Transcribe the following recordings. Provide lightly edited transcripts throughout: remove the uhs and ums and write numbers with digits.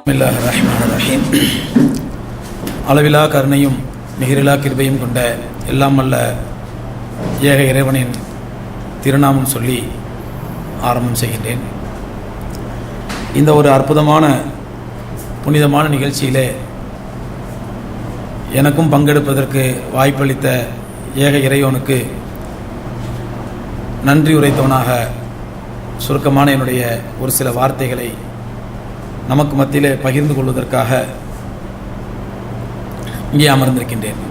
பிஸ்மில்லாஹிர் ரஹ்மானிர் ரஹீம். அளவிலா கருணையும் நிகரிலா கிருபையும் கொண்ட எல்லாம் வல்ல ஏக இறைவனின் திருநாமம் சொல்லி ஆரம்பம் செய்கின்றேன். இந்த ஒரு அற்புதமான புனிதமான நிகழ்ச்சியிலே எனக்கும் பங்கெடுப்பதற்கு வாய்ப்பளித்த ஏக இறைவனுக்கு நன்றி உரைத்தவனாக சுருக்கமான என்னுடைய ஒரு சில வார்த்தைகளை நமக்கு மத்தியிலே பகிர்ந்து கொள்வதற்காக இங்கே அமர்ந்திருக்கின்றேன்.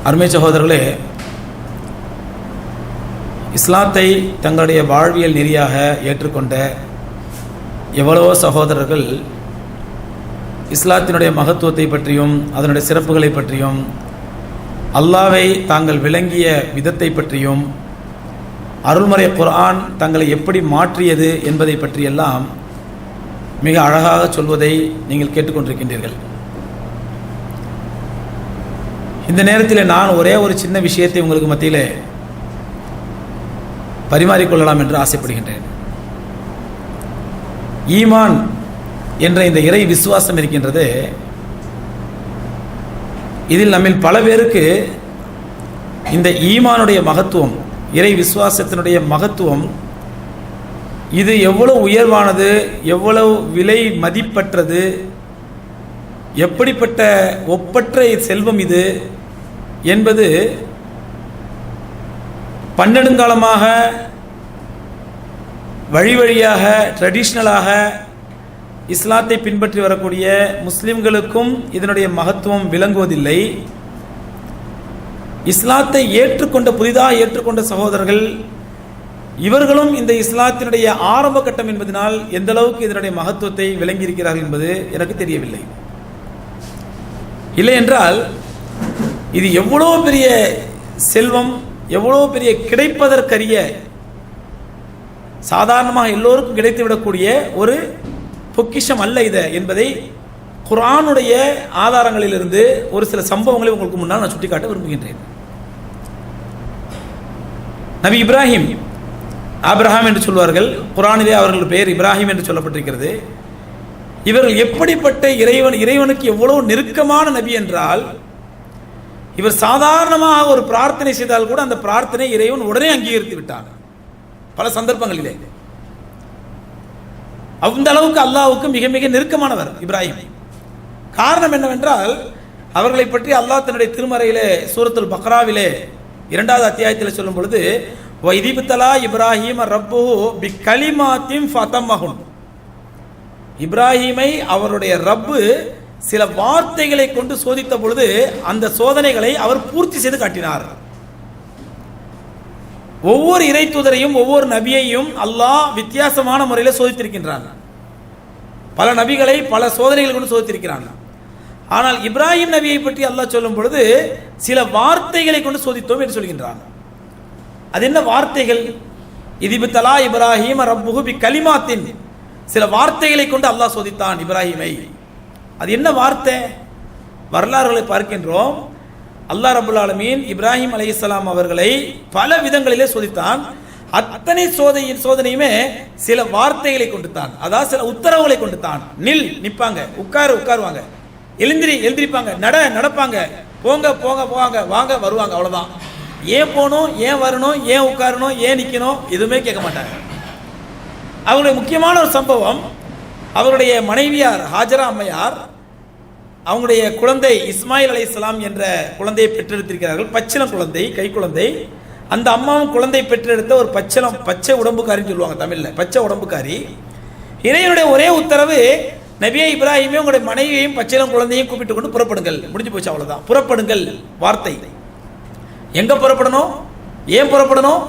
அருமை சகோதரர்களே, இஸ்லாத்தை தங்களுடைய வாழ்வியல் நெறியாக ஏற்றுக்கொண்ட எவ்வளவோ சகோதரர்கள் இஸ்லாத்தினுடைய மகத்துவத்தை பற்றியும் அதனுடைய சிறப்புகளை பற்றியும் அல்லாஹ்வை தாங்கள் விளங்கிய விதத்தை பற்றியும் அருள்மறை குர்ஆன் தங்களை எப்படி மாற்றியது என்பதை பற்றியெல்லாம் மிக அழகாக சொல்வதை நீங்கள் கேட்டுக்கொண்டிருக்கின்றீர்கள். இந்த நேரத்தில் நான் ஒரே ஒரு சின்ன விஷயத்தை உங்களுக்கு மத்தியில் பரிமாறிக்கொள்ளலாம் என்று ஆசைப்படுகின்றேன். ஈமான் என்ற இந்த இறை விசுவாசம் இருக்கின்றது, இதில் நம்மில் பல பேருக்கு இந்த ஈமானுடைய மகத்துவம், இறை விசுவாசத்தினுடைய மகத்துவம், இது எவ்வளவு உயர்வானது, எவ்வளவு விலை மதிப்பற்றது, எப்படிப்பட்ட ஒப்பற்ற செல்வம் இது என்பது பன்னெடுங்காலமாக வழி வழியாக ட்ரெடிஷ்னலாக இஸ்லாத்தை பின்பற்றி வரக்கூடிய முஸ்லிம்களுக்கும் இதனுடைய மகத்துவம் விளங்குவதில்லை. இஸ்லாத்தை ஏற்றுக்கொண்ட புதிதாக ஏற்றுக்கொண்ட சகோதரர்கள் இவர்களும் இந்த இஸ்லாத்தினுடைய ஆரம்ப கட்டம் என்பதனால் எந்த அளவுக்கு இதனுடைய மகத்துவத்தை விளங்கியிருக்கிறார்கள் என்பது எனக்கு தெரியவில்லை. இல்லை என்றால் இது எவ்வளோ பெரிய செல்வம், எவ்வளோ பெரிய கிடைப்பதற்கரிய, சாதாரணமாக எல்லோருக்கும் கிடைத்துவிடக்கூடிய ஒரு பொக்கிஷம் அல்ல இது என்பதை குர்ஆனுடைய ஆதாரங்களிலிருந்து ஒரு சில சம்பவங்களை உங்களுக்கு முன்னால் நான் சுட்டிக்காட்ட விரும்புகின்றேன். நபி இப்ராஹிம், ஆபிரகாம் என்று சொல்வார்கள், குர்ஆனிலே அவர்கள் பெயர் இப்ராஹிம் என்று சொல்லப்பட்டிருக்கிறது. இவர்கள் எப்படிப்பட்ட இறைவனுக்கு எவ்வளவு நெருக்கமான நபி என்றால், இவர் சாதாரணமாக ஒரு பிரார்த்தனை செய்தால் கூட அந்த பிரார்த்தனை இறைவன் உடனே அங்கீகரித்து விட்டார் பல சந்தர்ப்பங்களிலே. அந்த அளவுக்கு அல்லாஹ்வுக்கு மிக மிக நெருக்கமானவர் இப்ராஹிம். காரணம் என்னவென்றால், அவர்களை பற்றி அல்லாஹ் தன்னுடைய திருமறையிலே சூரத்துல் பக்ராவிலே 2வது அத்தியாயத்தில் சொல்லும் பொழுது, வைதிபுத்தலா இப்ராஹிம் ரப்புஹு பிகலிமாத்தின் ஃபதம்மஹுன், இப்ராஹிமை அவருடைய ரப்பு சில வார்த்தைகளை கொண்டு சோதித்த பொழுது அந்த சோதனைகளை அவர் பூர்த்தி செய்து காட்டினார். ஒவ்வொரு இறை தூதரையும் ஒவ்வொரு நபியையும் அல்லாஹ் வித்தியாசமான முறையில் சோதித்திருக்கின்றான். பல நபிகளை பல சோதனைகள் கொண்டு சோதித்திருக்கிறான். ஆனால் இப்ராஹிம் நபியை பற்றி அல்லாஹ் சொல்லும் பொழுது சில வார்த்தைகளை கொண்டு சோதித்தோம் என்று சொல்கின்றான். அது என்ன வார்த்தைகள்? இதிபுத்தலா இப்ராஹிம் ரப்புஹு பிகலிமாத்தின், சில வார்த்தைகளை கொண்டு அல்லாஹ் சோதித்தான் இப்ராஹிமை. அது என்ன வார்த்தை? வரலாறுகளை பார்க்கின்றோம். அல்லாஹ் ரப்புல் ஆலமீன் இப்ராஹிம் அலைஹிஸ்ஸலாம் அவர்களை பல விதங்களிலே சோதித்தான். அத்தனை சோதனையுமே சில வார்த்தைகளை கொண்டுத்தான், அதாவது சில உத்தரவுகளை கொண்டுத்தான். நில், நிப்பாங்க, உட்காருவாங்க, எழுந்திரிப்பாங்க, நடப்பாங்க, போங்க போவாங்க, வாங்க வருவாங்க, அவ்வளவுதான். ஏன் போகணும், ஏன் வரணும், ஏன் உட்காரணும், ஏன் நிற்கணும், எதுவுமே கேட்க மாட்டாங்க. அவருடைய முக்கியமான ஒரு சம்பவம், அவருடைய மனைவியார் ஹாஜரா அம்மையார் அவங்களுடைய குழந்தை இஸ்மாயில் அலைஹிஸ்ஸலாம் என்ற குழந்தையை பெற்றெடுத்திருக்கிறார்கள். பச்சிளம் குழந்தை, கை குழந்தை. அந்த அம்மாவும் குழந்தை பெற்றெடுத்த ஒரு பச்சை உடம்புக்காரின்னு சொல்லுவாங்க தமிழ்ல, பச்சை உடம்புக்காரி. இறைவனுடைய ஒரே உத்தரவு, நபியே இப்ராஹிமே உங்களுடைய மனைவியையும் பச்சிளம் குழந்தையும் கூப்பிட்டு கொண்டு புறப்படுங்கள், முடிஞ்சு போச்சு, அவ்வளவுதான். புறப்படுங்கள் வார்த்தை. எங்க புறப்படணும், ஏன் புறப்படணும்,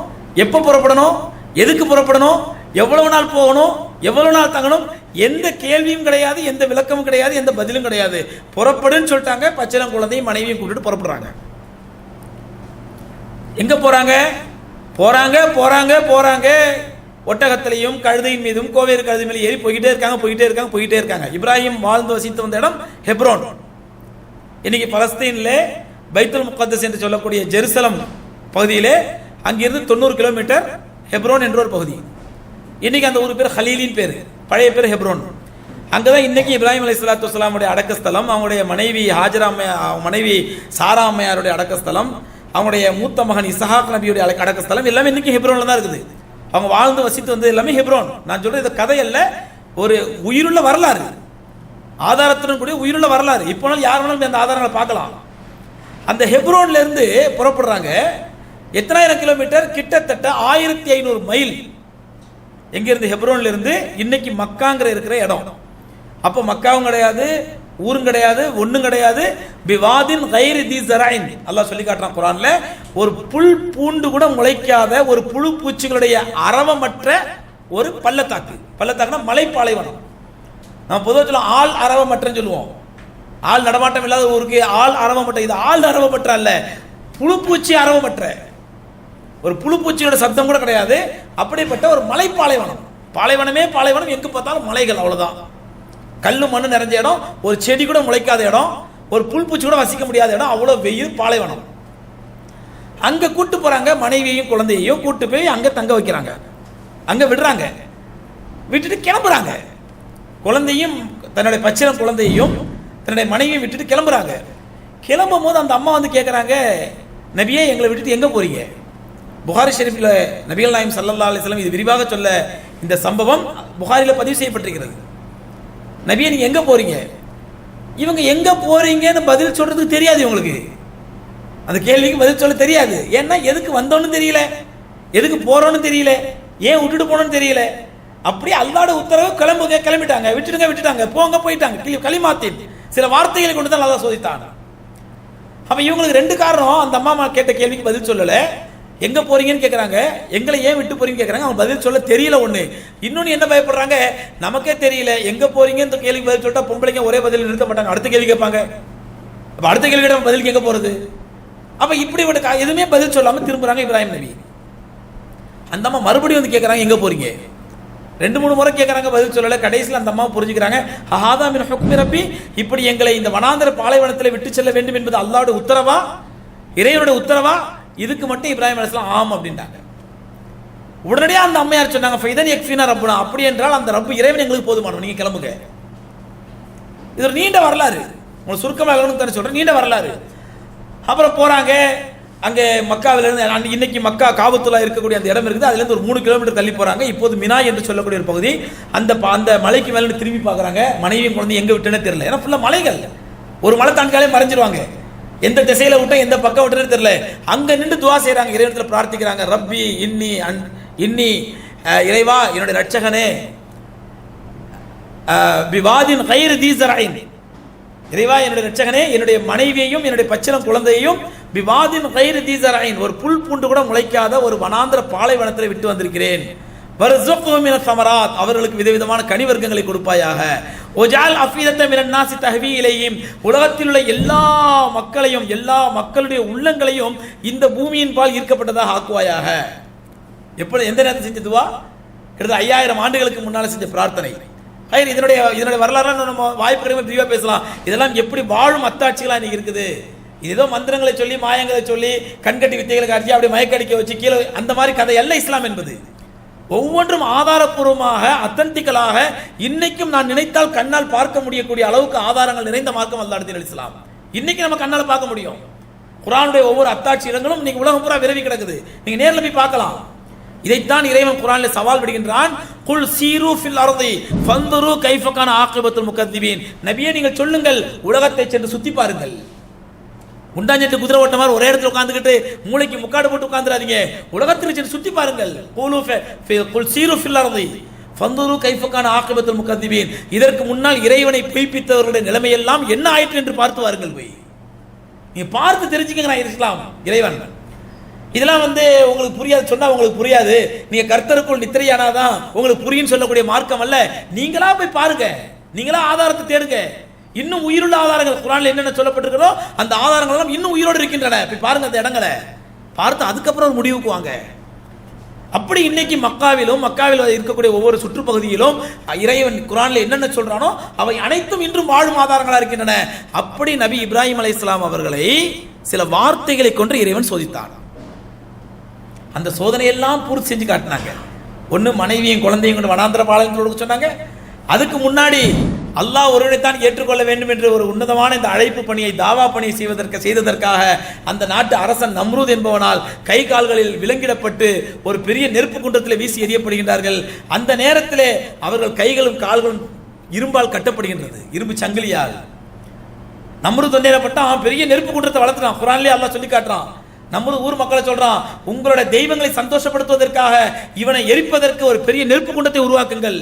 எப்ப புறப்படணும், எதுக்கு புறப்படணும், எவ்வளவு நாள் போகணும், எவ்வளவு நாள் தங்கணும், எந்த கேள்வியும் கிடையாது, எந்த விளக்கமும் கிடையாது, எந்த பதிலும் கிடையாது. புறப்படுன்னு சொல்லிட்டாங்க. பச்சிளம் குழந்தையும் மனைவியும் கூப்பிட்டு புறப்படுறாங்க. எங்க போறாங்க? போறாங்க ஒட்டகத்திலையும் கழுதையின் மீதும் கோவேறு கழுதை மேலே ஏறி போய்கிட்டே இருக்காங்க. இப்ராஹிம் வாழ்ந்து வசித்து வந்த இடம் ஹெப்ரோன். இன்னைக்கு பலஸ்தீன்ல பைத்துல் முகத்தஸ் என்று சொல்லக்கூடிய ஜெருசலம் பகுதியிலே அங்கிருந்து 90 கிலோமீட்டர் ஹெப்ரோன் என்ற ஒரு பகுதி. இன்னைக்கு அந்த ஊர் பேர் ஹலீலின் பேர், பழைய பேர் ஹெப்ரோன். அங்கதான் இன்னைக்கு இப்ராஹிம் அலைஹிஸ்ஸலாத்து வஸ்ஸலாமுடைய அடக்கஸ்தலம், அவங்களுடைய மனைவி ஹாஜரா மனைவி சாரா அம்மையாருடைய அடக்கஸ்தலம், அவங்களுடைய மூத்த மகன் இஸ்ஹாக் நபியுடைய அடக்கஸ்தலம் எல்லாமே இன்னைக்கு ஹெப்ரோன்ல தான் இருக்குது. அவங்க வாழ்ந்து வசித்து வந்தது எல்லாமே ஹெப்ரோன். நான் சொல்றது இந்த கதை அல்ல, ஒரு உயிருள்ள வரலாறு, ஆதாரத்துடன் கூடிய உயிருள்ள வரலாறு. இப்போ யார் வேணாலும் அந்த ஆதாரங்களை பார்க்கலாம். அந்த ஹெப்ரோன்ல இருந்து புறப்படுறாங்க. எத்தனாயிரம் கிலோமீட்டர்? கிட்டத்தட்ட 1500 மைல். எங்க இருந்து? ஹெப்ரோன்ல இருந்து இன்னைக்கு மக்காங்கிற இருக்கிற இடம். அப்போ மக்காவும் கிடையாது, ஊரும் கிடையாது, ஒண்ணும் கிடையாது. பிவாதின் கைரி தி ஜரைன் அல்லாஹ் சொல்லி காட்டுறான் குர்ஆன்ல. ஒரு புல் பூண்டு கூட முளைக்காத, ஒரு புழு பூச்சிகளுடைய அரவமற்ற ஒரு பள்ளத்தாக்கு. பள்ளத்தாக்குனா மலைப்பாலைவனம். நம்ம பொதுவாக சொல்லுவோம் ஆள் அரவமற்றன்னு சொல்லுவோம். ஆள் நடமாட்டம் இல்லாத ஊருக்கு ஆள் அரவமற்ற. இது ஆள் அரவமற்ற அல்ல, புழுப்பூச்சி அரவமற்ற. ஒரு புழுப்பூச்சியோட சத்தம் கூட கிடையாது. அப்படிப்பட்ட ஒரு மலைப்பாலைவனம். பாலைவனமே பாலைவனம், எங்க பார்த்தாலும் மலைகள், அவ்வளவுதான். கல்லு மண்ணு நிறைஞ்ச இடம், ஒரு செடி கூட முளைக்காத இடம், ஒரு புல்பூச்சி கூட வசிக்க முடியாத இடம், அவ்வளவு வெயில், பாலைவனம். அங்க கூட்டு போறாங்க, மனைவியையும் குழந்தையையும் கூட்டு போய் அங்க தங்க வைக்கிறாங்க. அங்க விடுறாங்க, விட்டுட்டு கிளம்புறாங்க. குழந்தையும் தன்னுடைய பச்சிளம் குழந்தையையும் தன்னுடைய மனைவியும் விட்டுட்டு கிளம்புறாங்க. கிளம்பும் போது அந்த அம்மா வந்து கேட்குறாங்க, நபியே எங்களை விட்டுட்டு எங்க போறீங்க? புகாரி ஷெரீஃபில் நபிகள் நாயகம் ஸல்லல்லாஹு அலைஹி வஸல்லம் இது விரிவாக சொல்ல இந்த சம்பவம் புகாரியில் பதிவு செய்யப்பட்டிருக்கிறது. நபியே நீங்க எங்க போறீங்க? இவங்க எங்க போறீங்கன்னு பதில் சொல்றதுக்கு தெரியாது இவங்களுக்கு. அந்த கேள்விக்கு பதில் சொல்ல தெரியாது. ஏன்னா எதுக்கு வந்தோன்னு தெரியல, எதுக்கு போறோன்னு தெரியல, ஏன் விட்டுட்டு போனோன்னு தெரியல. அப்படியே அல்லாஹ்வோட உத்தரவு, கிளம்புங்க, கிளம்பிட்டாங்க, விட்டுடுங்க, விட்டுட்டாங்க, போங்க, போயிட்டாங்க. கலிமாத்தின் சில வார்த்தைகளை கொண்டு தான் அல்லாஹ் சோதித்தான். அப்ப இவங்களுக்கு ரெண்டு காரணம். அந்த அம்மா கேட்ட கேள்விக்கு பதில் சொல்லல. எங்க போறீங்கன்னு கேட்கறாங்க, எங்களை ஏன் விட்டு போறீங்கன்னு கேட்கறாங்க. அவங்க பதில் சொல்ல தெரியல. ஒண்ணு. இன்னொன்னு என்ன பயப்படுறாங்க, நமக்கே தெரியல எங்க போறீங்கன்னு கேள்விக்கு பதில் சொல்லிட்டா பொம்பளைங்க ஒரே பதில் நிறுத்த மாட்டாங்க, அடுத்த கேள்வி கேட்பாங்க. அப்ப அடுத்த கேள்வி கேட்ட பதிலுக்கு எங்க போறது? அப்ப இப்படி எதுவுமே பதில் சொல்லாம திரும்புறாங்க இப்ராஹிம் நபி. அந்த அம்மா மறுபடியும் வந்து கேட்கறாங்க, எங்க போறீங்க? 2-3 முறை கேட்கறாங்க, பதில் சொல்லல. கடைசியில் அந்த அம்மா புரிஞ்சுக்கிறாங்க, ஹாதா மின் ஹுக்மி ரப்பி, இப்படி எங்களை இந்த வனாந்தர பாலைவனத்தில் விட்டு செல்ல வேண்டும் என்பது அல்லாஹ்வுடைய உத்தரவா, இறைவனுடைய உத்தரவா? இதுக்கு மட்டும் இப்ராஹிம் அலைஹிஸ்ஸலாம் ஆம் அப்படின்ட்டாங்க. உடனடியா அந்த அம்மையார் சொன்னாங்க, ஃபைதன் யக்ஃபினா ரப்புனா, அப்படி என்றால் அந்த ரப்பு இறைவன் எங்களுக்கு போதுமானவன், நீங்க கிளம்புங்க. இது ஒரு நீண்ட வரலாறு, உங்களுக்கு சுருக்கமாக தானே சொல்றேன், நீண்ட வரலாறு. அப்புறம் போறாங்க. அங்க மக்காவில இருந்து இன்னைக்கு மக்கா காபத்துல்லா இருக்கக்கூடிய அந்த இடம் இருக்குது, அதுல இருந்து ஒரு 3 கிலோமீட்டர் தள்ளி போறாங்க. இப்போது மினா என்று சொல்லக்கூடிய ஒரு பகுதி. அந்த மலைக்கு மேல திரும்பி பார்க்கறாங்க. மனைவியும் குழந்தை எங்க விட்டுனே தெரியல. ஏன்னா ஃபுல்லா மலைகள், ஒரு மலை தாண்டினாலே மறைஞ்சிருவாங்க. எந்த திசையில விட்டா எந்த பக்கம் விட்டுன்னு தெரியல. அங்க நின்று துவா செய்யறாங்க, இறைவனிடத்தில் பிரார்த்திக்கிறாங்க. ரப்பி இன்னி இறைவா, என்னுடைய ரட்சகனே, பிவாதின் கைர் தி ஸரைன், இறைவா என்னுடைய ரட்சகனே, என்னுடைய மனைவியையும் என்னுடைய பச்சிளம் குழந்தையையும் பிவாதின் கைர் தி ஸரைன், ஒரு புல் பூண்டு கூட முளைக்காத ஒரு வனாந்தர பாலைவனத்தில் விட்டு வந்திருக்கிறேன். வர்ஸுக்ஹும் மின ஸமராத், அவர்களுக்கு விதவிதமான கனி வர்க்கங்களை கொடுப்பாயாக. வஜஅல் அஃபீதத்த மினன் நாஸி தஹ்வி இலைஹிம், உலகத்தில் உள்ள எல்லா மக்களையும், எல்லா மக்களுடைய உள்ளங்களையும் இந்த பூமியின் பால் ஈர்க்கப்பட்டதாக ஆக்குவாயாக. எப்படி, எந்த நேரத்தில் செஞ்ச துவா? கிட்டத்தட்ட 5000 ஆண்டுகளுக்கு முன்னால் செஞ்ச பிரார்த்தனை. இதனுடைய வரலாறு நம்ம வாய்ப்பு கிடைக்கும் விரிவாக பேசலாம். இதெல்லாம் எப்படி வாழும் அத்தாட்சிகளா இன்னைக்கு இருக்குது. இது ஏதோ மந்திரங்களை சொல்லி, மாயங்களை சொல்லி, கண்கட்டி வித்தைகளை காட்சி, அப்படி மயக்கடிக்க வச்சு கீழே, அந்த மாதிரி கதை அல்ல இஸ்லாம் என்பது. ஒவ்வொன்றும் ஆதாரப்பூர்வமாக, அத்தன்டிக்கலாக, இன்னைக்கும் நான் நினைத்தால் கண்ணால் பார்க்க முடியக்கூடிய அளவுக்கு ஆதாரங்கள் நிறைந்த மார்க்கம் அல்லாஹ்வுடைய இஸ்லாம். இன்னைக்கு நம்ம கண்ணால் பார்க்க முடியும். குர்ஆனுடைய ஒவ்வொரு அத்தாட்சி இடங்களும் இன்னைக்கு உலகம் பூரா விரவி கிடக்குது, நீங்க நேர்ல போய் பார்க்கலாம். இதைத்தான் இறைவன் குர்ஆனிலே சவால் விடுகின்றான். குல் சீரு ஃபில் அர்தி ஃபன்துரு கைஃப கான ஆகிபத்துல் முகத்திபீன், நபியே நீங்கள் சொல்லுங்கள், உலகத்தை சென்று சுத்தி பாருங்கள். குண்டாஞ்செட்டு குதிரை ஓட்ட மாதிரி ஒரே இடத்துல உட்கார்ந்துக்கிட்டு மூளைக்கு முக்காடு போட்டு உட்கார்ந்துறாதீங்க, உலகத்தில் சென்று சுத்தி பாருங்கள். குல் சீரு ஃபில் அர்தி ஃபன்துரு கைஃப கான ஆகிபத்துல் முகத்திபீன், இதற்கு முன்னால் இறைவனை பொய்ப்பித்தவர்களுடைய நிலைமையெல்லாம் என்ன ஆயிற்று என்று பார்த்து வாருங்கள். போய் நீங்க பார்த்து தெரிஞ்சுக்கங்க இஸ்லாம், இறைவன். இதெல்லாம் உங்களுக்கு புரியாது, சொன்னா உங்களுக்கு புரியாது. நீங்க கர்த்தருக்குள் நித்திரையானாதான் உங்களுக்கு புரியும் சொல்லக்கூடிய மார்க்கம் அல்ல. நீங்களா போய் பாருங்க, நீங்களா ஆதாரத்தை தேடுங்க. இன்னும் உயிருள்ள ஆதாரங்கள் குர்ஆன்ல என்னென்ன சொல்லப்பட்டிருக்கிறோ அந்த ஆதாரங்கள் எல்லாம் இன்னும் உயிரோடு இருக்கின்றன. போய் பாருங்க அந்த இடங்களை, பார்த்து அதுக்கப்புறம் ஒரு முடிவுக்கு வாங்க. அப்படி இன்னைக்கு மக்காவில் இருக்கக்கூடிய ஒவ்வொரு சுற்றுப்பகுதியிலும் இறைவன் குர்ஆன்ல என்னென்ன சொல்றானோ அவை அனைத்தும் இன்றும் வாழும் ஆதாரங்களா இருக்கின்றன. அப்படி நபி இப்ராஹிம் அலைஹிஸ்ஸலாம் அவர்களை சில வார்த்தைகளை கொண்டு இறைவன் சோதித்தான். அந்த சோதனையெல்லாம் பூர்த்தி செஞ்சு காட்டினாங்க. ஒன்று மனைவியும் குழந்தையும் கொண்டு வனாந்தர பாலைவனத்தில் சொன்னாங்க. அதுக்கு முன்னாடி அல்லாஹ் ஒருவனைத்தான் ஏற்றுக்கொள்ள வேண்டும் என்ற ஒரு உன்னதமான இந்த அழைப்பு பணியை தாவா பணியை செய்ததற்காக அந்த நாட்டு அரசன் நம்ரூத் என்பவனால் கை கால்களில் விலங்கிடப்பட்டு ஒரு பெரிய நெருப்பு குண்டத்தில் வீசி எறியப்படுகின்றார்கள். அந்த நேரத்திலே அவர்கள் கைகளும் கால்களும் இரும்பால் கட்டப்படுகின்றது, இரும்பு சங்கிலியால். நம்ரூத் தொண்டையிடப்பட்ட அவன் பெரிய நெருப்பு குண்டத்தை வளர்த்துறான். குர்ஆன்லயே அல்லாஹ் சொல்லி காட்டுறான். நம்ம ஊர் மக்களை சொல்றான், உங்களுடைய தெய்வங்களை சந்தோஷப்படுத்துவதற்காக இவனை எரிப்பதற்கு ஒரு பெரிய நெருப்பு குண்டத்தை உருவாக்குங்கள்.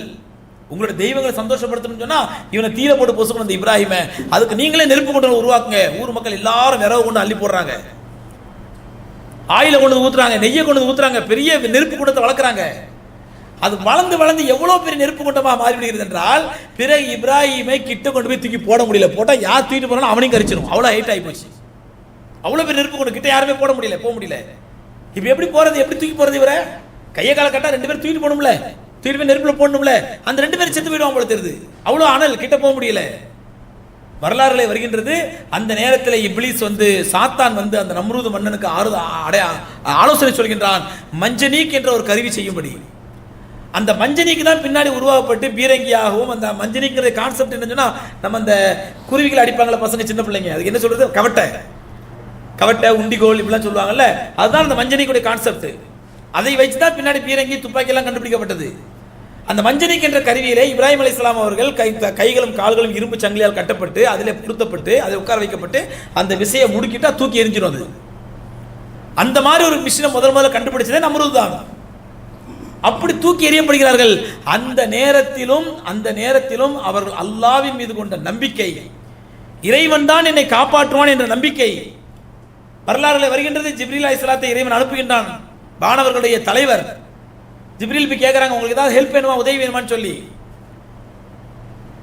உங்களுடைய தெய்வங்களை சந்தோஷப்படுத்தணும்னு சொன்னா இவனை தீர போட்டு பொசுக்கணும் இந்த இப்ராஹிமை, அதுக்கு நீங்களே நெருப்பு குண்டத்தை உருவாக்குங்க. ஊர் மக்கள் எல்லாரும் விரவு கொண்டு அள்ளி போடுறாங்க, ஆயில கொண்டு ஊத்துறாங்க, நெய்யை கொண்டு ஊத்துறாங்க, பெரிய நெருப்பு குண்டத்தை வளர்க்குறாங்க. அது வளர்ந்து வளர்ந்து எவ்வளவு பெரிய நெருப்பு குண்டமாக மாறிவிடுகிறது என்றால் பிறகு இப்ராஹிமை கிட்ட கொண்டு போய் தூக்கி போட முடியல. போட்டா யார் தூக்கிட்டு போறாலும் அவனையும் கரிச்சிடும், அவ்வளவு ஹைட் ஆகி போச்சு. அவ்வளவு பெரிய நெருப்பு கொண்டு கிட்ட யாருமே போட முடியல, போக முடியல. இப்ப எப்படி போறது, எப்படி தூக்கி போறது? இவரை கையை கால கட்டா 2 பேரும் தூக்கிட்டு போகணும்ல, தூக்கிட்டு போய் நெருப்புல போடணும்ல, அந்த 2 பேரும் செத்து போயிடுவாங்க போல தெரியுது. அவ்வளவு அனல், கிட்ட போக முடியல. வரலாறுல வருகின்றது, அந்த நேரத்தில் இப்லீஸ் சாத்தான் அந்த நம்ரூது மன்னனுக்கு ஆலோசனை சொல்கின்றான், மஞ்சனீக் என்ற ஒரு கருவி செய்யும்படி. அந்த மஞ்சனிக்கு தான் பின்னாடி உருவாக்கப்பட்டு பீரங்கியாகவும், அந்த மஞ்சனிக்கிற கான்செப்ட் என்ன சொன்னா, நம்ம அந்த குருவிகள் அடிப்பாங்கள பசங்க சின்ன பிள்ளைங்க, அதுக்கு என்ன சொல்றது, கவட்டை உண்டிகோல் இப்படிலாம் சொல்லுவாங்கல்ல, அதுதான் அந்த மஞ்சனிக்குடைய கான்செப்ட். அதை வச்சு தான் பின்னாடி பீரங்கி துப்பாக்கி எல்லாம் கண்டுபிடிக்கப்பட்டது. அந்த மஞ்சனிக் என்ற கருவியிலே இப்ராஹிம் அலைஹிஸ்ஸலாம் அவர்கள் கைகளும் கால்களும் இரும்பு சங்கிலியால் கட்டப்பட்டு அதில் புடுத்தப்பட்டு அதை உட்கார வைக்கப்பட்டு அந்த விசையை முடுக்கிட்டா தூக்கி எரிஞ்சிடும். அது அந்த மாதிரி ஒரு மிஷினை முதல்ல கண்டுபிடிச்சதே நம்ரூத் தான். அப்படி தூக்கி எறியப்படுகிறார்கள். அந்த நேரத்திலும் அவர்கள் அல்லாஹ்வின் மீது கொண்ட நம்பிக்கை, இறைவன் தான் என்னை காப்பாற்றுவான் என்ற நம்பிக்கை. வரலாறுல வருகின்றது, ஜிப்ரீல் அலைஹிஸ்ஸலாத்தை இறைவன் அனுப்புகின்றான். வானவர்களுடைய தலைவர் ஜிப்ரீல் போய் கேட்கறாங்க, உங்களுக்கு ஏதாவது ஹெல்ப் வேணுமா, உதவி வேணுமான்னு சொல்லி.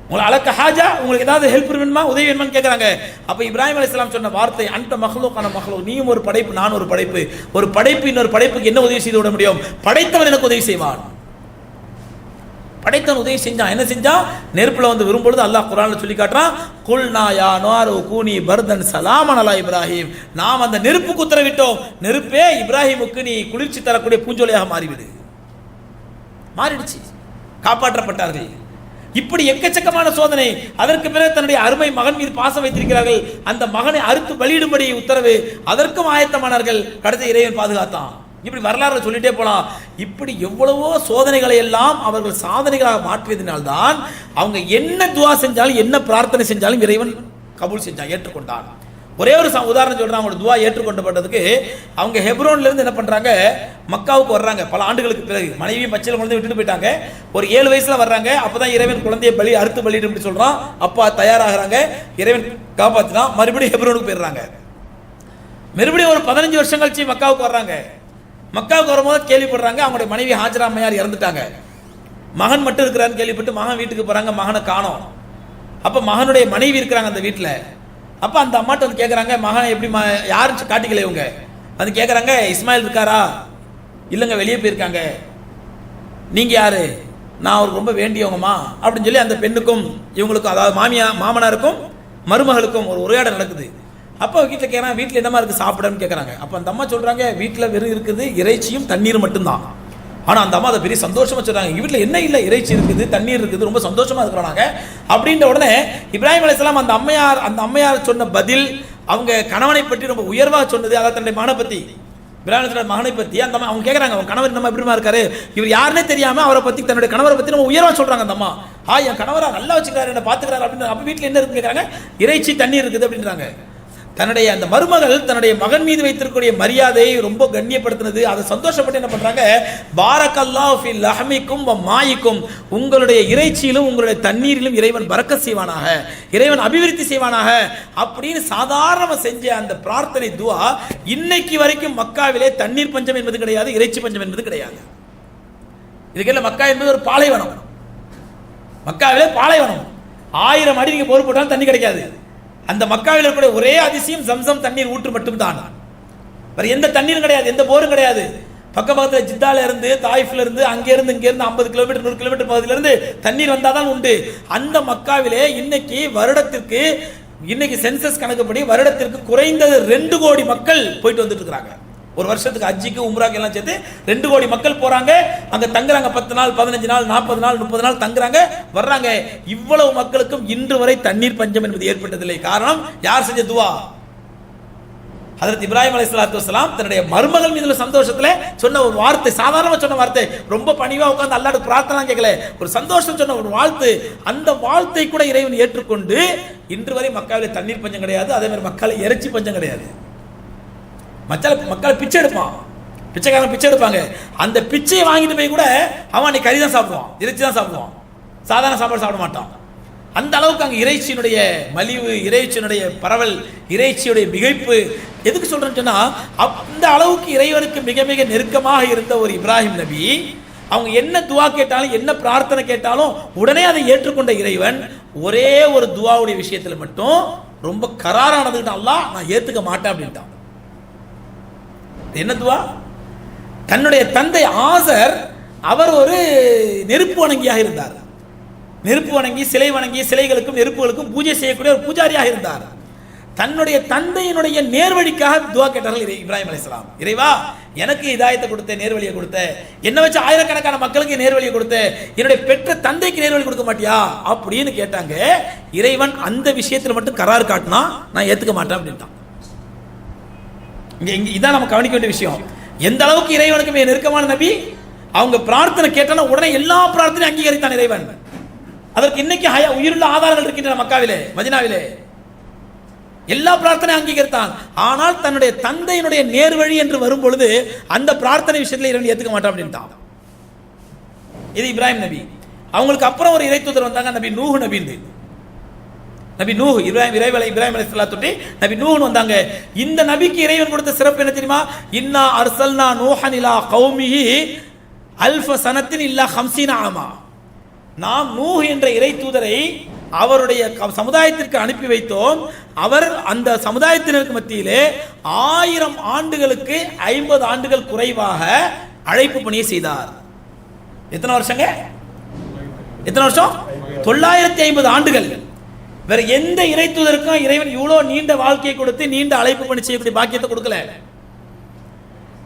உங்களுக்கு அலக்க ஹாஜா, உங்களுக்கு ஏதாவது ஹெல்ப் வேணுமா, உதவி வேணுமான்னு கேட்கறாங்க. அப்ப இப்ராஹிம் அலைஹிஸ்ஸலாம் சொன்ன வார்த்தை, அந்த மஹ்லூக் அன மஹ்லூக், நீயும் ஒரு படைப்பு நான் ஒரு படைப்பு, ஒரு படைப்பு இன்னொரு படைப்புக்கு என்ன உதவி செய்து விட முடியும், படைத்தவன் எனக்கு உதவி செய்வான். படைத்தவன் உதவி செஞ்சான். என்ன செஞ்சான், நெருப்புல விரும்பொழுது அல்லாஹ் குர்ஆன்ல சொல்லி காட்டுறான், குல்னா யா நாரு கூனி பர்தன் சலாமன் அலா இப்ராஹிம், நாம் அந்த நெருப்புக்கு உத்தரவிட்டோம், நெருப்பே இப்ராஹிமுக்கு நீ குளிர்ச்சி தரக்கூடிய பூஞ்சோலையாக மாறிவிடு. மாறிடுச்சு, காப்பாற்றப்பட்டார்கள். இப்படி எக்கச்சக்கமான சோதனை. அதற்கு பிறகு தன்னுடைய அருமை மகன் மீது பாசம் வைத்திருக்கிறார்கள், அந்த மகனை அறுத்து பலியிடும்படி உத்தரவு, அதற்கும் ஆயத்தமானார்கள். கடைசி இறைவன் பாதுகாத்தான். இப்படி வரலாறு சொல்லிட்டே போலாம். இப்படி எவ்வளவோ சோதனைகளை எல்லாம் அவர்கள் சாதனைகளாக மாற்றியதினால்தான் அவங்க என்ன துவா செஞ்சாலும் என்ன பிரார்த்தனை செஞ்சாலும் இறைவன் கபூல் செஞ்சான், ஏற்றுக்கொண்டான். ஒரே ஒரு உதாரணம் சொல்றாங்க, அவங்க துவா ஏற்றுக்கொண்டப்பட்டதுக்கு. அவங்க ஹெப்ரோன்ல இருந்து என்ன பண்றாங்க, மக்காவுக்கு வர்றாங்க. பல ஆண்டுகளுக்கு பிறகு மனைவியும் பச்சையில குழந்தைய விட்டுட்டு போயிட்டாங்க. ஒரு 7 வயசுல வர்றாங்க. அப்பதான் இறைவன் குழந்தையை அறுத்து பலியிட்டு சொல்றான். அப்பா தயாராகிறாங்க, இறைவன் காப்பாத்தினா. மறுபடியும் ஹெப்ரோனுக்கு போயிடுறாங்க. மறுபடியும் ஒரு 15 வருஷம் கழிச்சு மக்காவுக்கு வர்றாங்க. மக்காவுக்கு வரும்போது கேள்விப்படுறாங்க, அவங்களுடைய மனைவி ஹாஜரா அம்மையார் இறந்துட்டாங்க. மகன் மட்டும் இருக்கிறான்னு கேள்விப்பட்டு மகன் வீட்டுக்கு போறாங்க, மகனை காணோம். அப்ப மகனுடைய மனைவி இருக்கிறாங்க அந்த வீட்டுல. அப்ப அந்த அம்மாட்ட கேட்கறாங்க, மகனை எப்படி யாரும் காட்டிக்கல இவங்க. அது கேட்கறாங்க, இஸ்மாயில் இருக்காரா? இல்லைங்க, வெளியே போயிருக்காங்க. நீங்க யாரு? நான் அவருக்கு ரொம்ப வேண்டியவங்கம்மா அப்படின்னு சொல்லி அந்த பெண்ணுக்கும் இவங்களுக்கும், அதாவது மாமனாருக்கும் மருமகளுக்கும் ஒரு உரையாடல் நடக்குது. அப்போ வீட்டில் கேட்குறாங்க, வீட்டில் என்னமா இருக்குது சாப்பிடன்னு கேட்குறாங்க. அப்போ அந்த அம்மா சொல்கிறாங்க, வீட்டில் வெறும் இருக்குது இறைச்சியும் தண்ணீர் மட்டும்தான். ஆனால் அந்த அம்மா அதை பெரிய சந்தோஷமாக சொல்கிறாங்க, எங்கள் வீட்டில் என்ன இல்லை, இறைச்சி இருக்குது தண்ணீர் இருக்குது, ரொம்ப சந்தோஷமாக இருக்கிறாங்க. அப்படின்ற உடனே இப்ராஹிம் அலைஹிஸ்ஸலாம் அந்த அம்மையார் சொன்ன பதில், அவங்க கணவனை பற்றி ரொம்ப உயர்வாக சொன்னது, அதாவது தன்னுடைய மகனை பற்றி, இப்ராஹிம் அலைஹிஸ்ஸலாம் மகனை பற்றி அந்த அம்மா அவங்க கேட்குறாங்க, அவங்க கணவர் நம்ம எப்படிமா இருக்காரு, இவர் யாருன்னே தெரியாமல் அவரை பற்றி, தன்னுடைய கணவரை பற்றி நம்ம உயர்வாக சொல்கிறாங்க. அந்த அம்மா, என் கணவரை நல்லா வச்சுக்கிறாரு, என்ன பார்த்துக்கிறாரு அப்படின்னு. அப்போ வீட்டில் என்ன இருக்குன்னு கேட்குறாங்க, இறைச்சி தண்ணீர் இருக்குது அப்படின்றாங்க. தன்னுடைய அந்த மருமகள் தன்னுடைய மகன் மீது வைத்திருக்கக்கூடிய மரியாதையை ரொம்ப கண்ணியப்படுத்தினது, அதை சந்தோஷப்பட்டு என்ன பண்றாங்க, பாரக்கல்லாஹு ஃபி லஹமிக்கும் வ மாயிக்கும், உங்களுடைய இறைச்சியிலும் உங்களுடைய தண்ணீரிலும் இறைவன் பரக்கத் செய்வானாக, இறைவன் அபிவிருத்தி செய்வானாக அப்படின்னு சாதாரண செஞ்ச அந்த பிரார்த்தனை துஆ இன்னைக்கு வரைக்கும் மக்காவிலே தண்ணீர் பஞ்சம் என்பது கிடையாது, இறைச்சி பஞ்சம் என்பது கிடையாது. இதுக்கெல்லாம் மக்கா என்பது ஒரு பாலைவனம். மக்காவிலே பாலைவனம், 1000 அடி நீங்க போர் போட்டாலும் தண்ணி கிடைக்காது. அந்த மக்காவில் இருக்கக்கூடிய ஒரே அதிசயம் ஜம்சம் தண்ணீர் ஊற்று மட்டும்தான். வேற எந்த தண்ணீரும் கிடையாது, எந்த போரும் கிடையாது. பக்கத்தில் ஜித்தால இருந்து, தாயிஃப்ல இருந்து, அங்கே இருந்து இங்க இருந்து 50 கிலோமீட்டர் 100 கிலோமீட்டர் பகுதியில இருந்து தண்ணீர் வந்தாதான் உண்டு. அந்த மக்காவிலே இன்னைக்கு சென்சஸ் கணக்குப்படி வருடத்திற்கு குறைந்தது 2 கோடி மக்கள் போயிட்டு வந்துட்டு இருக்காங்க. ஒரு வருஷத்துக்கு ஹஜ்ஜிக்கு உம்ராக்கு எல்லாம் சேர்த்து 2 கோடி மக்கள் போறாங்க, அங்க தங்குறாங்க. 10 நாள் 15 நாள் 40 நாள் 30 நாள் தங்குறாங்க, வர்றாங்க. இவ்வளவு மக்களுக்கும் இன்று வரை தண்ணீர் பஞ்சம் என்பது ஏற்பட்டதில்லை. காரணம் யார் செஞ்ச துவா? ஹஜ்ரத் இப்ராஹிம் அலைஹிஸ்ஸலாத்து வஸ்ஸலாம் தன்னுடைய மருமகள் மீதுள்ள சந்தோஷத்துல சொன்ன ஒரு வார்த்தை, சாதாரணமா சொன்ன வார்த்தை, ரொம்ப பணிவா உட்கார்ந்து அல்லாஹ்ட்ட பிரார்த்தனை கேட்கல, ஒரு சந்தோஷம் சொன்ன ஒரு வாழ்த்து. அந்த வாழ்த்தை கூட இறைவன் ஏற்றுக்கொண்டு இன்று வரை மக்காவிலே தண்ணீர் பஞ்சம் கிடையாது. அதே மாதிரி மக்களை இறைச்சி பஞ்சம் கிடையாது. மக்கள் பிச்சை எடுப்பான், பிச்சைக்காரன் பிச்சை எடுப்பாங்க. அந்த பிச்சையை வாங்கிட்டு போய் கூட அவன் நீ கறி தான் சாப்பிடுவான், இறைச்சி தான் சாப்பிடுவான், சாதாரண சாப்பாடு சாப்பிட மாட்டான். அந்த அளவுக்கு அங்கே இறைச்சியினுடைய மலிவு, இறைச்சியினுடைய பரவல், இறைச்சியுடைய மிகைப்பு. எதுக்கு சொல்றேன்னு சொன்னா, அந்த அளவுக்கு இறைவனுக்கு மிக மிக நெருக்கமாக இருந்த ஒரு இப்ராஹிம் நபி, அவங்க என்ன துவா கேட்டாலும் என்ன பிரார்த்தனை கேட்டாலும் உடனே அதை ஏற்றுக்கொண்ட இறைவன் ஒரே ஒரு துவாவுடைய விஷயத்துல மட்டும் ரொம்ப கராரானதுக்கிட்ட அல்லாஹ் நான் ஏத்துக்க மாட்டேன் அப்படின்ட்டான். என்ன துவா? தன்னுடைய தந்தை ஆசர் அவர் ஒரு நெருப்பு வணங்கியாக இருந்தார். நெருப்பு வணங்கி சிலை வணங்கி சிலைகளுக்கும் நெருப்புகளுக்கும் பூஜை செய்யக்கூடிய ஒரு பூஜாரியாக இருந்தார். தன்னுடைய தந்தையினுடைய நேர்வழிக்காக துவா கேட்டார்கள் இப்ராஹிம் அலைஹிஸ்ஸலாம். இறைவா, எனக்கு இதாயத்தை கொடுத்த, நேர்வழியை கொடுத்த, என்ன வச்சு ஆயிரக்கணக்கான மக்களுக்கு நேர்வழியை கொடுத்த, என்னுடைய பெற்ற தந்தைக்கு நேர்வழி கொடுக்க மாட்டியா அப்படின்னு கேட்டாங்க. இறைவன் அந்த விஷயத்தில் மட்டும் கரார் காட்டினா நான் ஏத்துக்க மாட்டேன் அப்படின்ட்டான். இங்க இதான் நம்ம கவனிக்க வேண்டிய விஷயம். எந்த அளவுக்கு இறைவனுக்கு மிக நெருக்கமான நபி, அவங்க பிரார்த்தனை கேட்டாலும் உடனே எல்லா பிரார்த்தனையும் அங்கீகரித்தான் இறைவன். அதற்கு இன்னைக்கு உயிருள்ள ஆதாரங்கள் இருக்கின்றன. மக்காவிலே, மதினாவிலே எல்லா பிரார்த்தனையும் அங்கீகரித்தான். ஆனால் தன்னுடைய தந்தையினுடைய நேர்வழி என்று வரும் பொழுது அந்த பிரார்த்தனை விஷயத்தில் இறைவன் ஏத்துக்க மாட்டான் அப்படின்ட்டான். இது இப்ராஹிம் நபி. அவங்களுக்கு அப்புறம் ஒரு இறை தூதர் வந்தாங்க, நபி நூஹ் நபி. நபி நூஹ், இப்ராஹிம் அலைஹிஸ்ஸலாத்து நபி நூஹ் வந்தாங்க. இந்த நபிக்கு இறைவன் கொடுத்த சிறப்பு என்ன தெரியுமா? இன்னா அர்சல்னா நூஹன் இலா கௌமிஹி அல்ஃப சனத்தின் இல்லா 50 ஆமா. நாம் நூஹ் என்ற இறை தூதரை அவருடைய சமுதாயத்திற்கு அனுப்பி வைத்தோம். அவர் அந்த சமுதாயத்தினருக்கு மத்தியிலே 1000 ஆண்டுகளுக்கு 50 ஆண்டுகள் குறைவாக அழைப்பு பணியை செய்தார். எத்தனை வருஷங்க? எத்தனை வருஷம்? 950 ஆண்டுகள். வேற எந்த இறை தூதருக்கும் இறைவன் இவ்வளவு நீண்ட வாழ்க்கையை கொடுத்து நீண்ட அழைப்பு பணி செய்யக்கூடிய பாக்கியத்தை கொடுக்கல.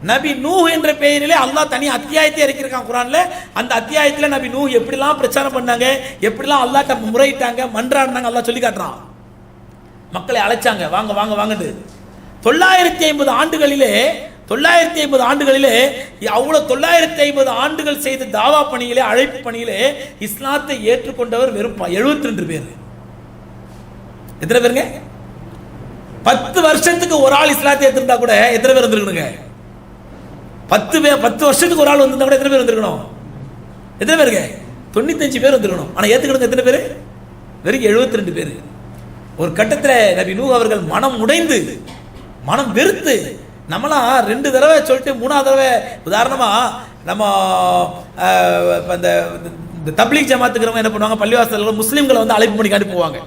நபி நூஹ் என்ற பெயரிலே அல்லாஹ் தனி அத்தியாயத்தை இறக்கியிருக்கான் குர்ஆன்ல. அந்த அத்தியாயத்தில் நபி நூஹ் எப்படிலாம் பிரச்சாரம் பண்ணாங்க, எப்படிலாம் அல்லாஹ்ட்ட முறையிட்டாங்க, மன்றாடினாங்க, அல்லாஹ் சொல்லி காட்டுறான். மக்களை அழைச்சாங்க, வாங்க வாங்க வாங்கன்னு. 950 ஆண்டுகளிலே அவ்வளவு 950 ஆண்டுகள் செய்த தாவா பணியிலே, அழைப்பு பணியிலே இஸ்லாத்தை ஏற்றுக்கொண்டவர் வெறும் 72 பேர். எத்தனை பேருங்க? 10 வருஷத்துக்கு ஒரு ஆள் இஸ்லாத்தை ஏற்றிருந்தா கூட எத்தனை பேர் வந்திருக்கணுங்க? 10 வருஷத்துக்கு ஒரு ஆள் வந்திருந்தா கூட எத்தனை பேர் வந்திருக்கணும்? எத்தனை பேருங்க? 95 பேர் வந்திருக்கணும். ஆனா ஏத்துக்கணும் எத்தனை பேர்? வெறும் 72 பேர். ஒரு கட்டத்தில் நபி நூஹ் அவர்கள் மனம் உடைந்து, மனம் வெறுத்து, நம்மளாம் 2 தடவை சொல்லிட்டு 3ஆவது தடவை, உதாரணமா நம்ம இந்த தப்லீக் ஜமாத்துக்கிறவங்க என்ன பண்ணுவாங்க, பள்ளிவாசல்கள் முஸ்லீம்களை வந்து அழைப்பு பண்ணி காட்டி போவாங்க.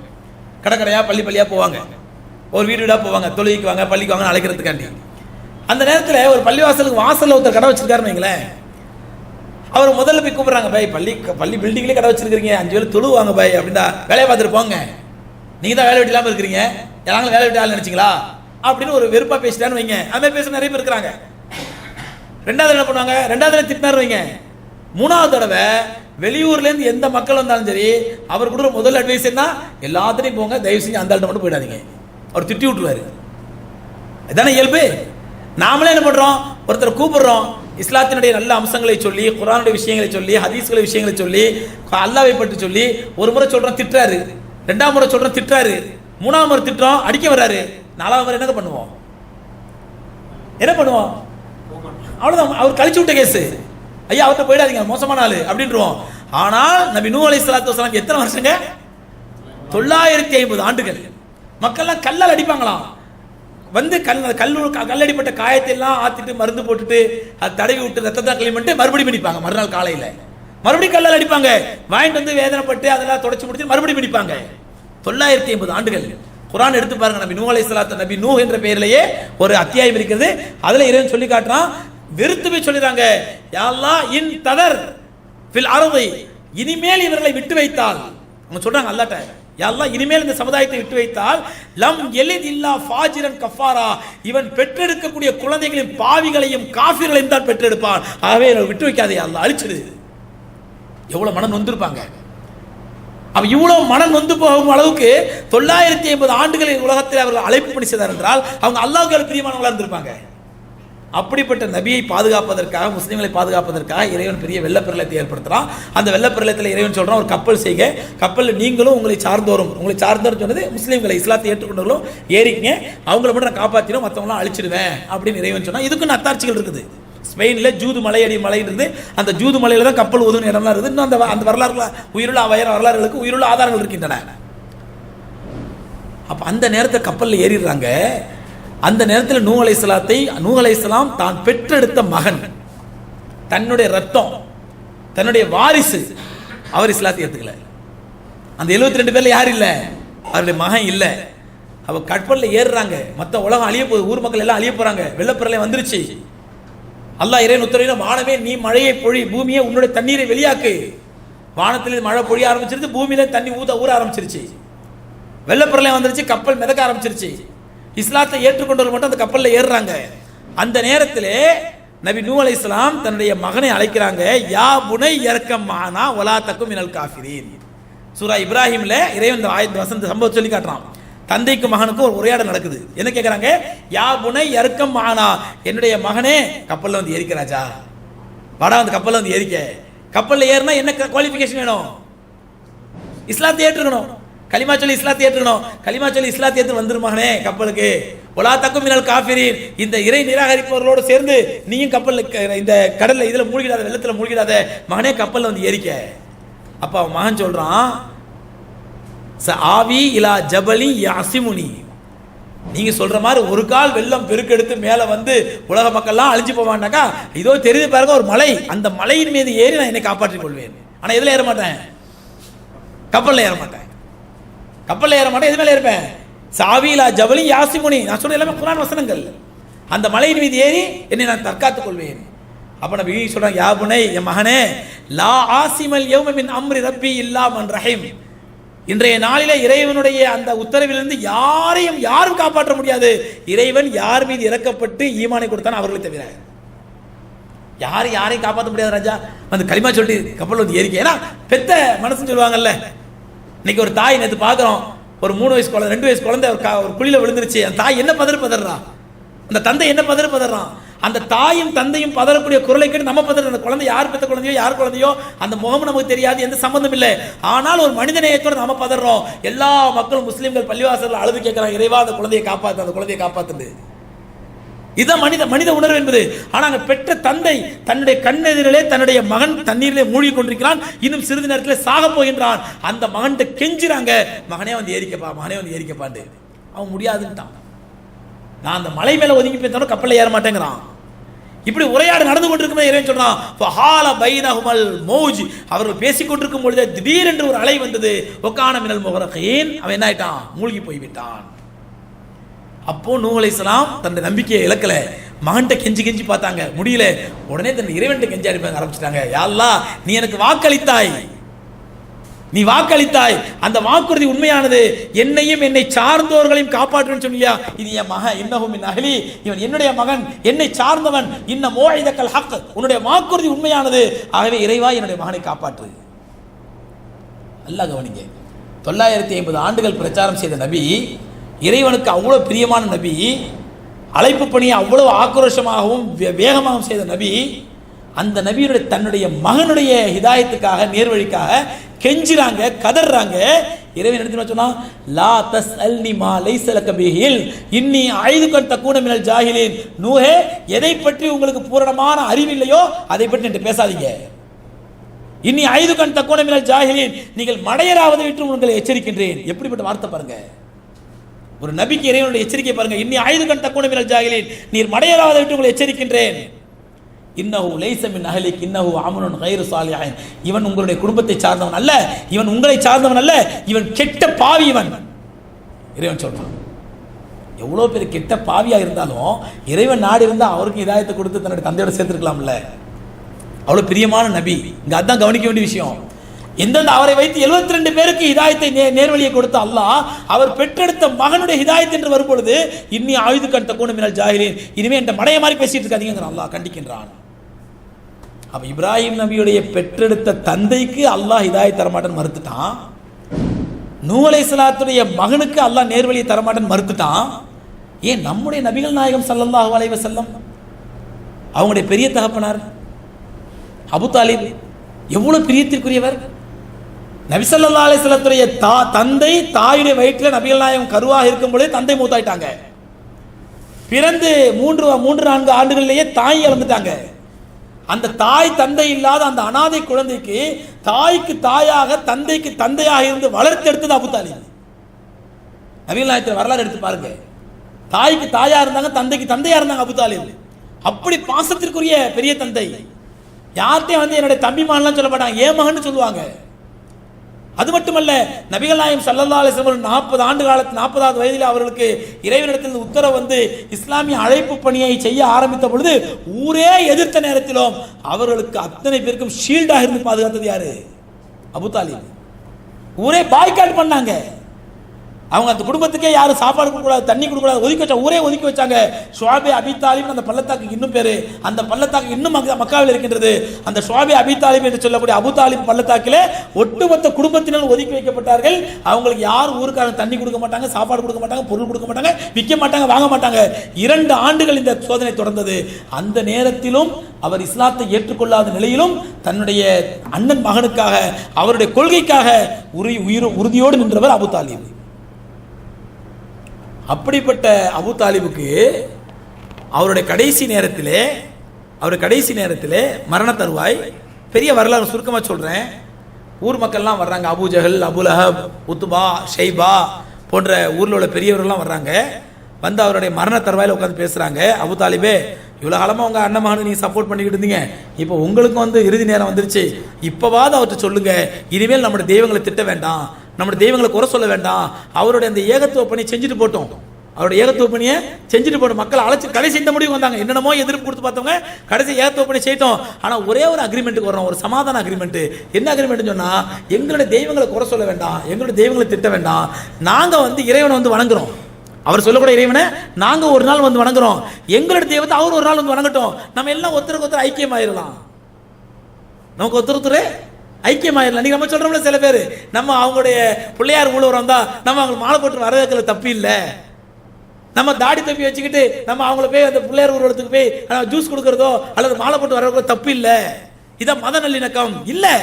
கடற்கரையா பள்ளியா போவாங்க, ஒரு வீடா போவாங்க, தொழுகைக்கு வாங்க பள்ளிக்கு வாங்க அழைக்கிறதுக்காண்டி. அந்த நேரத்தில் ஒரு பள்ளிவாசலுக்கு வாசலில் ஒருத்தர் கடை வச்சிருக்காருன்னு வைங்களேன். அவர் முதல்ல போய் கூப்பிடுறாங்க, பை பள்ளி பில்டிங்லேயே கடை வச்சிருக்கீங்க, 5 வேலை தொழுவாங்க பை அப்படின்னா, வேலையை பார்த்துட்டு போங்க, நீங்கள் தான் வேலை வெட்டி இல்லாமல் இருக்கிறீங்க, எல்லாங்களும் வேலை வெட்டி ஆள் நினைச்சிங்களா அப்படின்னு ஒரு வெறுப்பாக பேசிட்டான்னு வைங்க. அது மாதிரி பேச நிறைய பேர் இருக்கிறாங்க. 2வது என்ன பண்ணுவாங்க, 2வது திட்டினார் வைங்க. 3ஆவது தடவை வெளியூர்லேருந்து எந்த மக்கள் வந்தாலும் சரி, அவர் கொடுக்குற முதல் அட்வைஸ் என்ன, எல்லாத்துலையும் போங்க, தயவு செஞ்சு அந்த ஆள்கிட்ட மட்டும் போயிடாதீங்க, அவர் திட்டி விட்டுருவாரு. இதானே இயல்பு. நாமளே என்ன பண்றோம், ஒருத்தர் கூப்பிடுறோம், இஸ்லாத்தினுடைய நல்ல அம்சங்களை சொல்லி, குர்ஆனுடைய விஷயங்களை சொல்லி, ஹதீஸ்களை விஷயங்களை சொல்லி, அல்லாஹ்வை பற்றி சொல்லி, ஒரு முறை சொல்றோம் திட்டுறாரு, 2ஆவது முறை சொல்றோம் திட்டுறாரு, 3ஆவது முறை திட்டுறோம் அடிக்க வர்றாரு, 4ஆவது முறை என்ன பண்ணுவோம்? அவ்வளவுதான், அவர் கழிச்சு விட்ட கேஸ், ஐயா அவர்கிட்ட போயிடாதீங்க மோசமான ஆளு அப்படின்றோம். ஆனால் நபி நூஹ் அலைஹிஸ்ஸலாத்து வஸலாம் எத்தனை வருஷங்க? 950 ஆண்டுகள். மக்கள்லாம் கல்லால் அடிப்பாங்களாம். வந்து கல்லடிப்பட்ட காயத்தை எல்லாம் ஆத்திட்டு மருந்து போட்டுட்டு அது தடவி விட்டு ரத்தத்தை கிளீன் பண்ணிட்டு மறுபடியும் பிடிப்பாங்க. மறுநாள் காலையில மறுபடியும் கல்லால் அடிப்பாங்க. வாங்கிட்டு வந்து வேதனைப்பட்டு அதெல்லாம் தொடச்சு முடிச்சு மறுபடியும் பிடிப்பாங்க. 950 ஆண்டுகள். குர்ஆன் எடுத்து பாருங்க. நபி நூஹ் அலைஹிஸ்ஸலாத்து நபி நூஹ் என்ற பெயரிலேயே ஒரு அத்தியாயம் இருக்கிறது. அதுல இறைவன் சொல்லி காட்டுறான், வெறுத்து போய் சொல்லிடுறாங்க, யா அல்லாஹ் இன் ததர் ஃபில் அர்தி, இனிமேல் இவர்களை விட்டு வைத்தால், அவங்க சொல்றாங்க அல்லாஹ்ட்ட, யா அல்லாஹ் இனிமேல் இந்த சமுதாயத்தை விட்டு வைத்தால் லம் எலித் இல்லா ஃபாஜிரன் கஃபாரா, இவன் பெற்றெடுக்கக்கூடிய குழந்தைகளின் பாவிகளையும் காஃபிர்களையும் தான் பெற்றெடுப்பான். ஆகவே விட்டு வைக்காதே யா அல்லாஹ், அழிச்சிடு. எவ்வளவு மனம் நொந்திருப்பாங்க. அப்ப இவ்வளவு மனம் நொந்து போகும் அளவுக்கு 950 ஆண்டுகளின் உலகத்தில் அவர்கள் அழைப்பு பணி செய்தார் என்றால் அவங்க அல்லாஹ்வுக்கு பிரியமானவர்களாக இருந்திருப்பாங்க. அப்படிப்பட்ட நபியை பாதுகாப்பதற்காக, முஸ்லீம்களை பாதுகாப்பதற்காக இறைவன் பெரிய வெள்ளப்பிரளயத்தை ஏற்படுத்துறான். அந்த வெள்ளப்பிரளயத்தில் இறைவன் சொல்றான், ஒரு கப்பல் செய்க, கப்பலில் நீங்களும் உங்களை சார்ந்தோரும் சொன்னது முஸ்லீம்களை, இஸ்லாத்தை ஏற்றுக்கொண்டவர்களும் ஏறிங்க, அவங்கள மட்டும் நான் காப்பாற்றிடும், மற்றவங்களாம் அழிச்சிடுவேன் அப்படின்னு இறைவன் சொன்னா. இதுக்கு அத்தாட்சிகள் இருக்குது. ஸ்பெயினில் ஜூது மலையடி மலை இருந்து அந்த ஜூது மலையில தான் கப்பல் உதவும் இடம்லாம் இருக்குது. இன்னும் அந்த வரலாறுல உயிருள்ள வரலாறுகளுக்கு உயிருள்ள ஆதாரங்கள் இருக்கின்றன. அப்ப அந்த நேரத்தில் கப்பலில் ஏறிடுறாங்க. அந்த நேரத்தில் நூஹ் அலைஹிஸ்ஸலாம் தான் பெற்றெடுத்த மகன், தன்னுடைய ரத்தம், தன்னுடைய வாரிசு, அவர் இஸ்லாத்தை ஏற்றுக்கல. அந்த 72 பேர்ல யார் இல்லை? அவருடைய மகன் இல்லை. அவ கப்பலில் ஏறுறாங்க. மற்ற உலகம் அழிய போகுது, ஊர் மக்கள் எல்லாம் அழிய போறாங்க. வெள்ளப்பிரளயம் வந்துருச்சு. அல்லாஹ் இறைவன் உத்தரவினான், வானமே நீ மழையை பொழி, பூமியை உன்னுடைய தண்ணீரை வெளியாக்கு. வானத்தில் மழை பொழிய ஆரம்பிச்சிருச்சு, பூமியில தண்ணி ஊற ஆரம்பிச்சிருச்சு. வெள்ளப்பிரளயம் வந்துருச்சு, கப்பல் மிதக்க ஆரம்பிச்சிருச்சு. இஸ்லாத்தை ஏற்றுக்கொண்டவர்கள் மட்டும் அந்த கப்பலில் ஏறுறாங்க. அந்த நேரத்தில் நபி நூஹ் அலைஹிஸ்ஸலாம் தன்னுடைய மகனை அழைக்கிறாங்க. யா புனை யர்கம் மானா வலா தக்கும் மினல் காஃபிரீன். சூரா இப்ராஹிம்ல இறைவன் இந்த வசந்த சம்பவம் சொல்லி காட்டுறான். தந்தைக்கு மகனுக்கு ஒரு உரையாடல் நடக்குது. என்ன கேட்குறாங்க? யா புனை யர்கம் மானா, என்னுடைய மகனே கப்பலில் வந்து ஏறிக்க ராஜா, வாடா வந்து கப்பலில் வந்து ஏறிக்க. கப்பலில் ஏறினா என்ன குவாலிஃபிகேஷன் வேணும்? இஸ்லாத்தை ஏற்றுக்கணும். கலிமா சொல்லி இஸ்லாத்தை ஏற்றுக்கணும். கலிமா சொல்லி இஸ்லாத்தை ஏற்று வந்துரு மகனே கப்பலுக்கு. ஒலா தக்கும் மினல் காஃபிரீன், இந்த இறை நிராகரிப்பவர்களோடு சேர்ந்து நீயும் கப்பலில் இந்த கடலில் இதில் மூழ்கிடாத, வெள்ளத்தில் மூழ்கிடாத மகனே, கப்பலில் வந்து ஏறிக்க. அப்போ அவன் மகன் சொல்றான், ஆவி இலா ஜபலி யாசிமுனி, நீங்க சொல்ற மாதிரி ஒரு கால் வெள்ளம் பெருக்கெடுத்து மேல வந்து உலக மக்கள்லாம் அழிஞ்சு போவான்னாக்கா, இதோ தெரியுது பாருங்க ஒரு மலை, அந்த மலையின் மீது ஏறி நான் என்னை காப்பாற்றிக் கொள்வேன். ஆனா எதுல ஏற மாட்டேன்? கப்பல்ல ஏற மாட்டேன். கப்பல்ல ஏற மாட்டேன். எது மேல இருப்பேன்? சாவிலா ஜபலி யாசிமுனி, நான் சொல்ற எல்லாமே குர்ஆன் வசனங்கள். அந்த மலையின் மீது ஏறி என்னை நான் தற்காத்துக் கொள்வேன். அப்ப நபி சொல்றாங்க, யா புனை, என் மகனே, லா ஆசிமல் யௌம மின் அம்ரி ரப்பி இல்லா மன் ரஹீம், இன்றைய நாளிலே இறைவனுடைய அந்த உத்தரவிலிருந்து யாரும் காப்பாற்ற முடியாது. இறைவன் யார் மீது இறக்கப்பட்டு ஈமானை கொடுத்தான் அவர்களை தவிர யாரையும் காப்பாற்ற முடியாது. ராஜா வந்து களிமா சொல்லிட்டு கப்பல் வந்து ஏறிக்க. ஏன்னா பெத்த மனசுன்னு சொல்லுவாங்கல்ல. இன்னைக்கு ஒரு தாய் நேற்று பார்க்குறோம், ஒரு 3 வயசு குழந்தை 2 வயசு குழந்தை ஒரு குழியில விழுந்துருச்சு. அந்த தாய் என்ன பதறான், அந்த தந்தை என்ன பதறான். அந்த தாயும் தந்தையும் பதறக்கூடிய குரலை கேட்டு நம்ம பதற. அந்த குழந்தை யார் பெற்ற குழந்தையோ யார் குழந்தையோ அந்த முகம் நமக்கு தெரியாது, எந்த சம்பந்தம் இல்லை. ஆனால் ஒரு மனிதநேயத்தோட நம்ம பதறோம். எல்லா மக்களும் முஸ்லீம்கள் பள்ளிவாசல்ல அழுது கேட்கிறாங்க, இறைவா அந்த குழந்தையை காப்பாத்து, அந்த குழந்தையை காப்பாத்துது. இதுதான் மனித உணர்வு என்பது. ஆனால் அங்க பெற்ற தந்தை தன்னுடைய கண்ணெதிரிலே தன்னுடைய மகன் தண்ணீரிலே மூழ்கி கொண்டிருக்கிறான், இன்னும் சிறிது நேரத்தில் சாக போகின்றான். அந்த மகன்கிட்ட கெஞ்சுறாங்க, மகனே வந்து ஏறிக்கப்பா, மகனே வந்து ஏறிக்கப்பாண்டு. அவன் முடியாதுன்ட்டான். நான் அந்த மலை மேல ஒதுங்கி போய் கப்பலில் ஏற மாட்டேங்கிறான். இப்படி உரையாடு நடந்து கொண்டிருக்கும் இறைவன் சொல்றான், ஃபஹால பைனஹுமல் மௌஜ், அவர்கள் பேசிக் கொண்டிருக்கும் பொழுது திடீரென்று ஒரு அலை வந்தது. வகான மினல் முகரகீன், அவன் என்ன ஆயிட்டான்? மூழ்கி போய்விட்டான். அப்போ நூஹ் அலைஹிஸ்ஸலாம் தன்னுடைய நம்பிக்கையை இழக்கல. மகன்கிட்ட கெஞ்சி பார்த்தாங்க, முடியல. உடனே தன் இறைவன்கிட்ட கெஞ்சி அடிப்பாங்க ஆரம்பிச்சிட்டாங்க. யா அல்லாஹ், நீ எனக்கு வாக்களித்தாய், நீ வாக்களித்தாய், அந்த வாக்குறுதி உண்மையானது. என்னையும் என்னை சார்ந்தவர்களையும் காப்பாற்றுன்னு சொன்னியா, இது என் மகன், இன்னஹு மின் அஹ்லி, இவன் என்னுடைய மகன், என்னை சார்ந்தவன், இன்ன மௌஇதக்கல் ஹக், உன்னுடைய வாக்குறுதி உண்மையானது. ஆகவே இறைவா என்னுடைய மகனை காப்பாற்று. அல்லாஹ் கவனிங்க, 950 ஆண்டுகள் பிரச்சாரம் செய்த நபி, இறைவனுக்கு அவ்வளவு பிரியமான நபி, அழைப்பு பணியை அவ்வளவு ஆக்ரோஷமாகவும் வேகமாகவும் செய்த நபி, அந்த நபியுடைய தன்னுடைய மகனுடைய ஹிதாயத்துக்காக, நேர்வழிக்காக கெஞ்சுறாங்க, கதறாங்க. இறைவன் எடுத்து சொன்னா, லா தஸ்அல்னி மா லைஸ லக பிஹில் இன்னி அய்துக தகூன மினல் ஜாஹிலீன். நூஹே, எதை பற்றி உங்களுக்கு பூரணமான அறிவில்லையோ அதை பற்றி என்கிட்ட பேசாதீங்க. இன்னி அய்துக தகூன மினல் ஜாஹிலீன், நீங்கள் மடையராவதை விட்டு உங்களை எச்சரிக்கின்றேன். எப்படிப்பட்ட வார்த்தை பாருங்க, ஒரு நபிக்கு இறைவனுடைய எச்சரிக்கை பாருங்க. இன்னி அய்துக தகூன மினல் ஜாஹிலீன், நீர் மடையராவதை விட்டு உங்களை எச்சரிக்கின்றேன். இன்னஹு லைஸ மின் அஹ்லிக் இன்னஹு அமலுன் கைரு சாலிஹின், இவன் உங்களுடைய குடும்பத்தை சார்ந்தவன் அல்ல, இவன் உங்களை சார்ந்தவன் அல்ல, இவன் கெட்ட பாவி. இவன் இறைவன் சொல்றான். எவ்வளவு பேர் கெட்ட பாவியா இருந்தாலும் இறைவன் நாடு இருந்தா அவருக்கு ஹிதாயத்தை கொடுத்து தன்னுடைய தந்தையோட சேர்த்துருக்கலாம்ல. அவ்வளவு பிரியமான நபி. இங்க அதான் கவனிக்க வேண்டிய விஷயம். எந்தெந்த அவரை வைத்து 72 பேருக்கு ஹிதாயத்தை நேர்வழியை கொடுத்த அல்லாஹ் அவர் பெற்றெடுத்த மகனுடைய ஹிதாயத் என்று வரும்பொழுது இன்னி ஆயுது கண் தக்கூன மினல் ஜாஹிலீன், இனிமே என்ற மடைய மாதிரி பேசிட்டு இருக்காதீங்க அல்லாஹ் கண்டிக்கின்றான். அப்ப இப்ராஹிம் நபியுடைய பெற்றெடுத்த தந்தைக்கு அல்லாஹ் ஹிதாயத் தரமாட்டேன்னு மறுத்துட்டான். நூஹ் அலைஹிஸ்ஸலாத்துடைய மகனுக்கு அல்லாஹ் நேர்வழியை தரமாட்டேன்னு மறுத்துட்டான். ஏன் நம்முடைய நபிகள் நாயகம் ஸல்லல்லாஹு அலைஹி வஸல்லம் அவங்களுடைய பெரிய தகப்பனார் அபூ தாலிப் எவ்வளவு பிரியத்திற்குரியவர். நபி ஸல்லல்லாஹு அலைஹி வஸல்லத்துடைய தந்தை தாயுடைய வயிற்றில் நபிகள் நாயகம் கருவாக இருக்கும் பொழுது தந்தை மூத்தாயிட்டாங்க. பிறந்து 3-4 ஆண்டுகளிலேயே தாய் இழந்துட்டாங்க. அந்த தாய் தந்தை இல்லாத அந்த அனாதை குழந்தைக்கு தாய்க்கு தாயாக தந்தைக்கு தந்தையாக இருந்து வளர்த்தெடுத்தது அபூ தாலிப். நபிகள் நாயகத்தின் வரலாறு எடுத்து பாருங்க. தாய்க்கு தாயா இருந்தாங்க, தந்தைக்கு தந்தையா இருந்தாங்க அபூ தாலிப். அப்படி பாசத்திற்குரிய பெரிய தந்தை. யார்கிட்டையும் வந்து என்னுடைய தம்பிமான்லாம் சொல்ல மாட்டாங்க, ஏன் மகன்னு சொல்லுவாங்க. அது மட்டுமல்ல, நபிகள் நாயகம் ஸல்லல்லாஹு அலைஹி வஸல்லம் 40 ஆண்டு காலத்தில் 40வது வயதில் அவர்களுக்கு இறைவனிடத்தில் உத்தரவு வந்து இஸ்லாமிய அழைப்பு பணியை செய்ய ஆரம்பித்த பொழுது ஊரே எதிர்த்த நேரத்திலும் அவர்களுக்கு அத்தனை பேருக்கும் ஷீல்டாக இருந்து பாதுகாத்தது யாரு? அபூ தாலிப். ஊரே பாய்காட் பண்ணாங்க. அவங்க அந்த குடும்பத்துக்கே யாரும் சாப்பாடு கொடுக்கூடாது, தண்ணி கொடுக்கூடாது, ஒதுக்கி வச்சா ஊரே ஒதுக்கி வச்சாங்க. ஷுஆபே அபீ தாலிப் அந்த பள்ளத்தாக்கு இன்னும் பேரு, அந்த பள்ளத்தாக்கு இன்னும் மக்காவில் இருக்கின்றது. அந்த ஷுஆபே அபீ தாலிப் என்று சொல்லக்கூடிய அபூ தாலிப் பள்ளத்தாக்கிலே ஒட்டுமொத்த குடும்பத்தினர் ஒதுக்கி வைக்கப்பட்டார்கள். அவங்களுக்கு யாரும் ஊருக்காரங்க தண்ணி கொடுக்க மாட்டாங்க, சாப்பாடு கொடுக்க மாட்டாங்க, பொருள் கொடுக்க மாட்டாங்க, விற்க மாட்டாங்க, வாங்க மாட்டாங்க. 2 ஆண்டுகள் இந்த சோதனை தொடர்ந்தது. அந்த நேரத்திலும் அவர் இஸ்லாத்தை ஏற்றுக்கொள்ளாத நிலையிலும் தன்னுடைய அண்ணன் மகனுக்காக அவருடைய கொள்கைக்காக உறுதியோடு நின்றவர் அபூ தாலிப். அப்படிப்பட்ட அபூ தாலிபுக்கு அவருடைய கடைசி நேரத்திலே மரண தருவாய். பெரிய வரலாறு சுருக்கமாக சொல்கிறேன். ஊர் மக்கள்லாம் வர்றாங்க. அபூ ஜஹல், அபூ லஹப், உத்பா, ஷைபா போன்ற ஊரில் உள்ள பெரியவர்கள்லாம் வர்றாங்க. வந்து அவருடைய மரண தருவாயில் உட்காந்து பேசுகிறாங்க. அபூ தாலிபே, இவ்வளோ காலமாக உங்கள் அண்ணன் மகனுக்கு நீங்கள் சப்போர்ட் பண்ணிக்கிட்டு இருந்தீங்க, இப்போ உங்களுக்கும் வந்து இறுதி நேரம் வந்துருச்சு. இப்போவாது அவர்கிட்ட சொல்லுங்க, இனிமேல் நம்முடைய தெய்வங்களை திட்ட வேண்டாம், நம்முடைய தெய்வங்களை குறை சொல்ல வேண்டாம், அவருடைய அந்த ஏகத்துவ பணி செஞ்சுட்டு போட்டோம், அவருடைய ஏகத்துவ பணியை செஞ்சுட்டு போட்டோம். மக்கள் அழைச்சி கடைசி இந்த முடிவு வந்தாங்க. என்னென்னமோ எதிர்ப்பு கொடுத்து பார்த்தவங்க கடைசி ஏகத்துவ பணி செய்யட்டோம். ஆனால் ஒரே ஒரு அக்ரிமெண்ட்டுக்கு வரோம், ஒரு சமாதான அக்ரிமெண்ட். என்ன அக்ரிமெண்ட் சொன்னால், எங்களுடைய தெய்வங்களை குறை சொல்ல வேண்டாம், எங்களுடைய தெய்வங்களை திட்ட வேண்டாம், நாங்கள் வந்து இறைவனை வந்து வணங்குறோம், அவர் சொல்லக்கூடிய இறைவனை நாங்கள் ஒரு நாள் வந்து வணங்குறோம், எங்களுடைய தெய்வத்தை அவர் ஒரு நாள் வந்து வணங்கட்டும், நம்ம எல்லாம் ஒருத்தருக்கு ஒருத்தர் ஐக்கியமாயிடலாம், நமக்கு ஒருத்தர் ஐக்கியமாயிடலாம். நீங்க நம்ம சொல்றோம்ல, சில பேர் நம்ம அவங்களுடைய பிள்ளையார் ஊழல் வந்தா நம்ம அவங்களுக்கு மாலை போட்டு வரவேற்கிற தப்பு இல்லை, நம்ம தாடி தொப்பி வச்சுக்கிட்டு நம்ம அவங்கள போய் அந்த பிள்ளையார் ஊர்வலத்துக்கு போய் ஜூஸ் கொடுக்கறதோ அல்லது மாலை போட்டு வரவேற்கிறதோ தப்பு இல்லை. இதான் மத நல்லிணக்கம் இல்லை.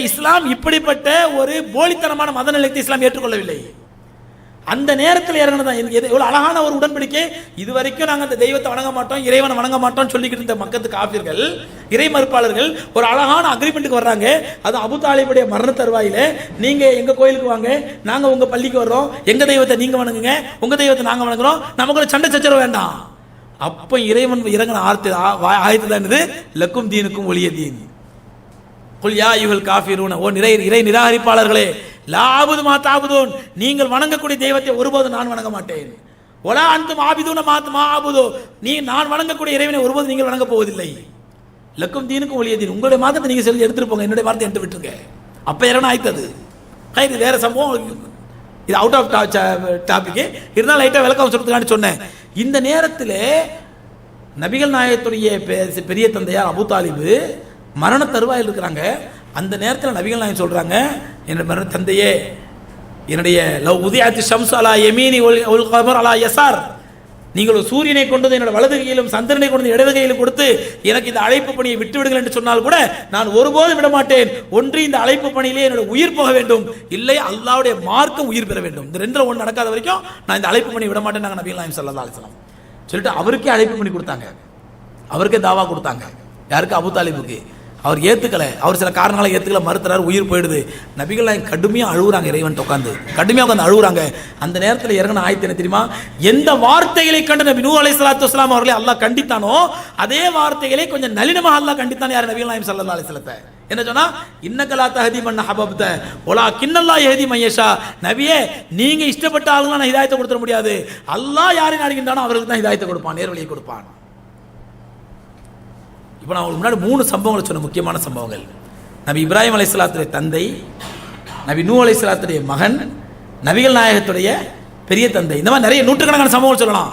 இஸ்லாம் இப்படிப்பட்ட ஒரு போலித்தனமான மத நல்லிணக்கத்தை இஸ்லாம் ஏற்றுக்கொள்ளவில்லை. அந்த நேரத்தில் இறங்கினதான் எவ்வளவு அழகான ஒரு உடன்படிக்கை. இதுவரைக்கும் நாங்கள் அந்த தெய்வத்தை வணங்க மாட்டோம், இறைவனை வணங்க மாட்டோம் சொல்லிக்கிட்டு இருந்த மக்கத்து காபிர்கள், இறை மறுப்பாளர்கள் ஒரு அழகான அக்ரிமெண்ட்டுக்கு வர்றாங்க. அது அபூ தாலிபுடைய மரண தருவாயில, நீங்க எங்க கோயிலுக்கு வாங்க, நாங்க உங்க பள்ளிக்கு வர்றோம், எங்க தெய்வத்தை நீங்க வணங்குங்க, உங்க தெய்வத்தை நாங்க வணங்குறோம், நமக்கு சண்டை சச்சரவு வேண்டாம். அப்ப இறைவன் இறங்கின ஆயத்து தான் இது, லக்கும் தீனுக்கும் ஒளிய தீன் குல் யா அய்யுஹல் காஃபிரூன, ஓ இறை நிராகரிப்பாளர்களே, லா அபுது மா தஅபுதூன், நீங்கள் வணங்கக்கூடிய தெய்வத்தை ஒருபோது நான் வணங்க மாட்டேன், ஒலா அன்தும் ஆபிதூன மா அபுது, நான் வணங்கக்கூடிய இறைவனை ஒருபோது நீங்கள் வணங்க போவதில்லை, லக்கும் தீனுக்கும் ஒளிய தீன், உங்களுடைய மாதத்தை நீங்க சொல்லி எடுத்துட்டு போங்க, என்னுடைய வார்த்தை எடுத்து விட்டுருங்க. அப்ப இறைவன் ஆய்த்தது. இது வேற சம்பவம், இது அவுட் ஆஃப் டாபிக், இருந்தாலும் லைட்டா விளக்கம் சொல்றதுக்காண்டி சொன்னேன். இந்த நேரத்தில் நபிகள் நாயகத்துடைய பெரிய தந்தையார் அபூ தாலிபு மரண தருவாயில் இருக்கிறாங்க. அந்த நேரத்தில் நபிகள் நாயகம் சொல்றாங்க, என்னுடைய மரண தந்தையே, என்னுடைய லவ் உதயத்தி ஷம்ஸ் அலா யமீனி ஒல் கமர் அலா யசார், நீங்கள் ஒரு சூரியனை கொண்டு என்னோட வலது கையிலும் சந்திரனை கொண்டு இடது கையிலும் கொடுத்து எனக்கு இந்த அழைப்பு பணியை விட்டு விடுங்கள் என்று சொன்னால் கூட நான் ஒருபோதும் விட மாட்டேன். ஒன்று இந்த அழைப்பு பணியிலே என்னோட உயிர் போக வேண்டும், இல்லை அல்லாஹ்வுடைய மார்க்கம் உயிர் பெற வேண்டும். இந்த ரெண்டுல ஒன்று நடக்காத வரைக்கும் நான் இந்த அழைப்பு பணி விட மாட்டேன். நாங்கள் நபிகள் நாயகம் ஸல்லல்லாஹு அலைஹி வஸல்லம் சொல்லிட்டு அவருக்கே அழைப்பு பண்ணி கொடுத்தாங்க, அவருக்கே தாவா கொடுத்தாங்க. யாருக்கு? அபூ தாலிபுக்கு. அவர் ஏத்துக்கல, அவர் சில காரணங்களை ஏத்துக்கல, மறுத்துறாரு, உயிர் போயிடுது. நபிகள் நாயகம் கடுமையாக அழுகுறாங்க, இறைவன் உட்காந்து கடுமையாக உட்காந்து அழுகுறாங்க. அந்த நேரத்தில் இறங்கின ஆயத்து என்ன தெரியுமா? எந்த வார்த்தைகளை கண்டு நபி நூஹ் அலைஹிஸ்ஸலாத்து வஸ்ஸலாம் அவர்களை அல்லாஹ் கண்டித்தானோ அதே வார்த்தைகளை கொஞ்சம் நளினமாக அல்லாஹ் கண்டித்தான். யார்? நபிகள் நாயகம் ஸல்லல்லாஹு அலைஹி வஸல்லத்தை. என்ன சொன்னா? இன்னக லா தஹ்தி மன் அஹ்பப்த வலாக்கின்னல்லாஹ் யஹ்தி மன் யஷா. நபியே, நீங்க இஷ்டப்பட்ட ஆளுங்க நான் ஹிதாயத்தை கொடுத்துட முடியாது, அல்லாஹ் யாரை நாடுகின்றானோ அவருக்கு தான் ஹிதாயத்தை கொடுப்பான், நேர்வழியை கொடுப்பான். இப்போ நான் உங்களுக்கு முன்னாடி 3 சம்பவங்களை சொன்ன, முக்கியமான சம்பவங்கள். நபி இப்ராஹிம் அலைஹிஸ்ஸலாத்துடைய தந்தை, நபி நூஹ் அலைஹிஸ்ஸலாத்துடைய மகன், நபிகள் நாயகத்துடைய பெரிய தந்தை. இந்த மாதிரி நிறைய நூற்றுக்கணக்கான சம்பவம் சொல்லலாம்.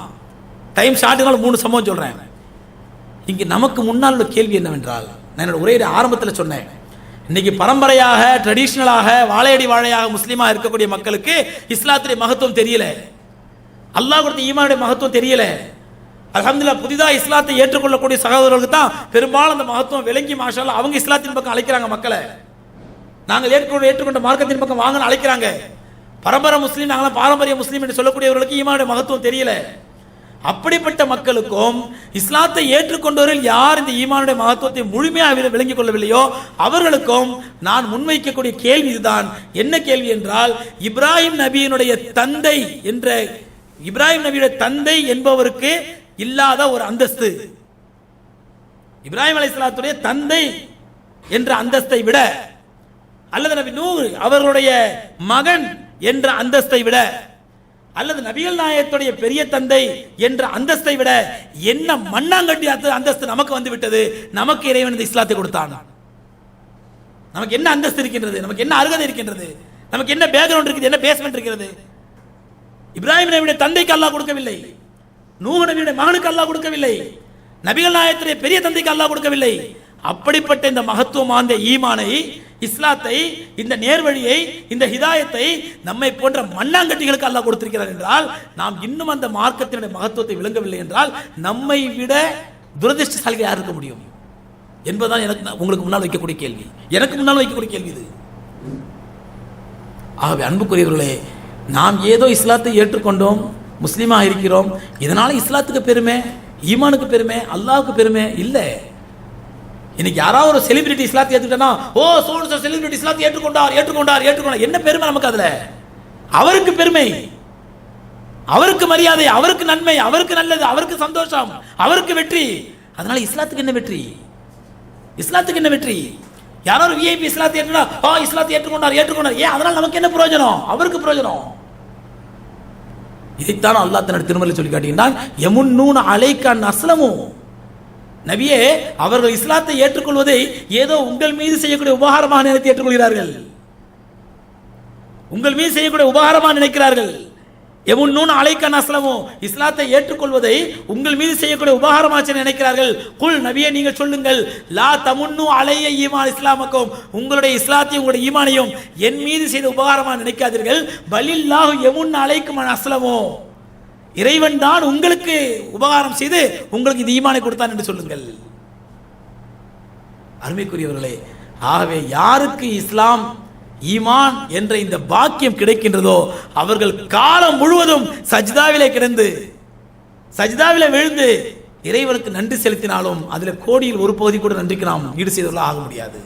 டைம் ஷார்ட்டுனால 3 சம்பவம் சொல்றேன். இங்கே நமக்கு முன்னால் உள்ள கேள்வி என்னவென்றால், நான் என்னோட உரையை ஆரம்பத்தில் சொன்னேன், இன்னைக்கு பரம்பரையாக ட்ரெடிஷ்னலாக வாழையடி வாழையாக முஸ்லீமா இருக்கக்கூடிய மக்களுக்கு இஸ்லாத்துடைய மகத்துவம் தெரியல, அல்லாஹ் கொடுத்த ஈமானுடைய மகத்துவம் தெரியல. அல்ஹம்துலில்லாஹ் புதிதாக இஸ்லாத்தை ஏற்றுக்கொள்ளக்கூடிய சகோதரர்களுக்கு தான் பெரும்பாலும் அந்த மகத்துவம் விளங்கி மாஷா அல்லாஹ் அவங்க இஸ்லாத்தின் பக்கம் அழைக்கிறாங்க மக்களை. நாங்கள் ஏற்றுக்கொண்ட மார்க்கத்தின் பக்கம் வாங்கன்னு அழைக்கிறாங்க. பரம்பரை முஸ்லீம், நாங்களாம் பாரம்பரிய முஸ்லீம் என்று சொல்லக்கூடியவர்களுக்கு ஈமானுடைய மகத்துவம் தெரியல. அப்படிப்பட்ட மக்களுக்கும் இஸ்லாத்தை ஏற்றுக்கொண்டவர்கள் யார் இந்த ஈமானுடைய மகத்துவத்தை முழுமையாக விளங்கிக் கொள்ளவில்லையோ அவர்களுக்கும் நான் முன்வைக்கக்கூடிய கேள்வி இதுதான். என்ன கேள்வி என்றால், இப்ராஹிம் நபியினுடைய தந்தை என்ற இப்ராஹிம் நபியுடைய தந்தை என்பவருக்கு இல்லாத ஒரு அந்தஸ்து, இப்ராஹிம் அலைஹிஸ்ஸலாத்துடைய தந்தை என்ற அந்தஸ்தை விட, அல்லது நபி நூஹ் அவர்களுடைய மகன் என்ற அந்தஸ்தை விட, அல்லது நபிகள் நாயகத்துடைய பெரிய தந்தை என்ற அந்தஸ்தை விட என்ன மண்ணாங்கட்டி அந்தஸ்து நமக்கு வந்து விட்டது. நமக்கு இறைவன் இந்த இஸ்லாத்தை கொடுத்தான். நமக்கு என்ன அந்தஸ்து இருக்கின்றது, நமக்கு என்ன அருகதை இருக்கின்றது, நமக்கு என்ன பேக்ரவுண்ட் இருக்குது, என்ன பேஸ்மெண்ட் இருக்கிறது. இப்ராஹிம் நபியுடைய தந்தைக்கு அல்லாஹ் கொடுக்கவில்லை, நூஹ் நபியுடைய மகனுக்கு அல்லாஹ் கொடுக்கவில்லை, நபிகள் நாயகத்துடைய பெரிய தந்தைக்கு அல்லாஹ் கொடுக்கவில்லை. அப்படிப்பட்ட இந்த மகத்துவம் வாய்ந்த ஈமானை, இஸ்லாத்தை, இந்த நேர்வழியை, இந்த ஹிதாயத்தை நம்மை போன்ற மண்ணாங்கட்டிகளுக்கு அல்லாஹ் கொடுத்திருக்கிறார் என்றால், நாம் இன்னும் அந்த மார்க்கத்தினுடைய மகத்துவத்தை விளங்கவில்லை என்றால் நம்மை விட துரதிர்ஷ்டசாலிகள் யார் இருக்க முடியும் என்பதுதான் எனக்கு உங்களுக்கு முன்னால் வைக்கக்கூடிய கேள்வி, எனக்கு முன்னால் வைக்கக்கூடிய கேள்வி இது. ஆகவே அன்புக்குரியவர்களே, நாம் ஏதோ இஸ்லாத்தை ஏற்றுக்கொண்டோம், முஸ்லீமாக இருக்கிறோம், இதனால இஸ்லாத்துக்கு பெருமை, ஈமானுக்கு பெருமை, அல்லாஹ்வுக்கு பெருமை இல்லை. இன்னைக்கு யாராவது ஒரு செலிபிரிட்டி இஸ்லாத்தை ஏற்றுக்கிட்டா, ஓ சோல்ஸ் செலிபிரிட்டி இஸ்லாத்தை ஏற்றுக்கொண்டார், என்ன பெருமை நமக்கு அதுல? அவருக்கு பெருமை, அவருக்கு மரியாதை, அவருக்கு நன்மை, அவருக்கு நல்லது, அவருக்கு சந்தோஷம், அவருக்கு வெற்றி. அதனால இஸ்லாத்துக்கு என்ன வெற்றி? இஸ்லாத்துக்கு என்ன வெற்றி? யாரோ ஒரு விஐபி இஸ்லாத்தை ஏற்றுனா, இஸ்லாத்தை ஏற்றுக்கொண்டார், ஏன் அதனால நமக்கு என்ன பிரயோஜனம்? அவருக்கு பிரயோஜனம். இதைத்தான் அல்லாஹ் தன்னுடைய திருமறையில் சொல்லி காட்டுகின்றான், யமுன்னூன அலைக அன் அஸ்லமு. நபியே, அவர்கள் இஸ்லாத்தை ஏற்றுக்கொள்வதை ஏதோ உங்கள் மீது செய்யக்கூடிய உபகாரமாக நினைத்து ஏற்றுக்கொள்கிறார்கள், உங்கள் மீது செய்யக்கூடிய உபகாரமாக நினைக்கிறார்கள். யமுன்னூன அலைக அன் அஸ்லமு, இஸ்லாத்தை ஏற்றுக்கொள்வதை உங்கள் மீது செய்யக்கூடிய உபகாரமாக நினைக்கிறார்கள். குல், நபியே நீங்கள் சொல்லுங்கள், லா தமுன்னு அலைய ஈமான் இஸ்லாமக்கும், உங்களுடைய இஸ்லாத்தையும் உங்களுடைய ஈமானையும் என் மீது செய்த உபகாரமாக நினைக்காதீர்கள். பலில்லாஹு யமுன்னு அலைக்கும் அன் அஸ்லமு, இறைவன் தான் உங்களுக்கு உபகாரம் செய்து உங்களுக்கு இந்த ஈமானை கொடுத்தான் என்று சொல்லுங்கள். அருமைக்குரியவர்களே, ஆகவே யாருக்கு இஸ்லாம் ஈமான் என்ற இந்த பாக்கியம் கிடைக்கின்றதோ அவர்கள் காலம் முழுவதும் சஜ்தாவிலே கிடந்து, சஜ்தாவிலே விழுந்து இறைவனுக்கு நன்றி செலுத்தினாலும் அதில் கோடியில் ஒரு பகுதி கூட நன்றிக்கு நாம் ஈடு செய்தவர்களாக ஆக முடியாது.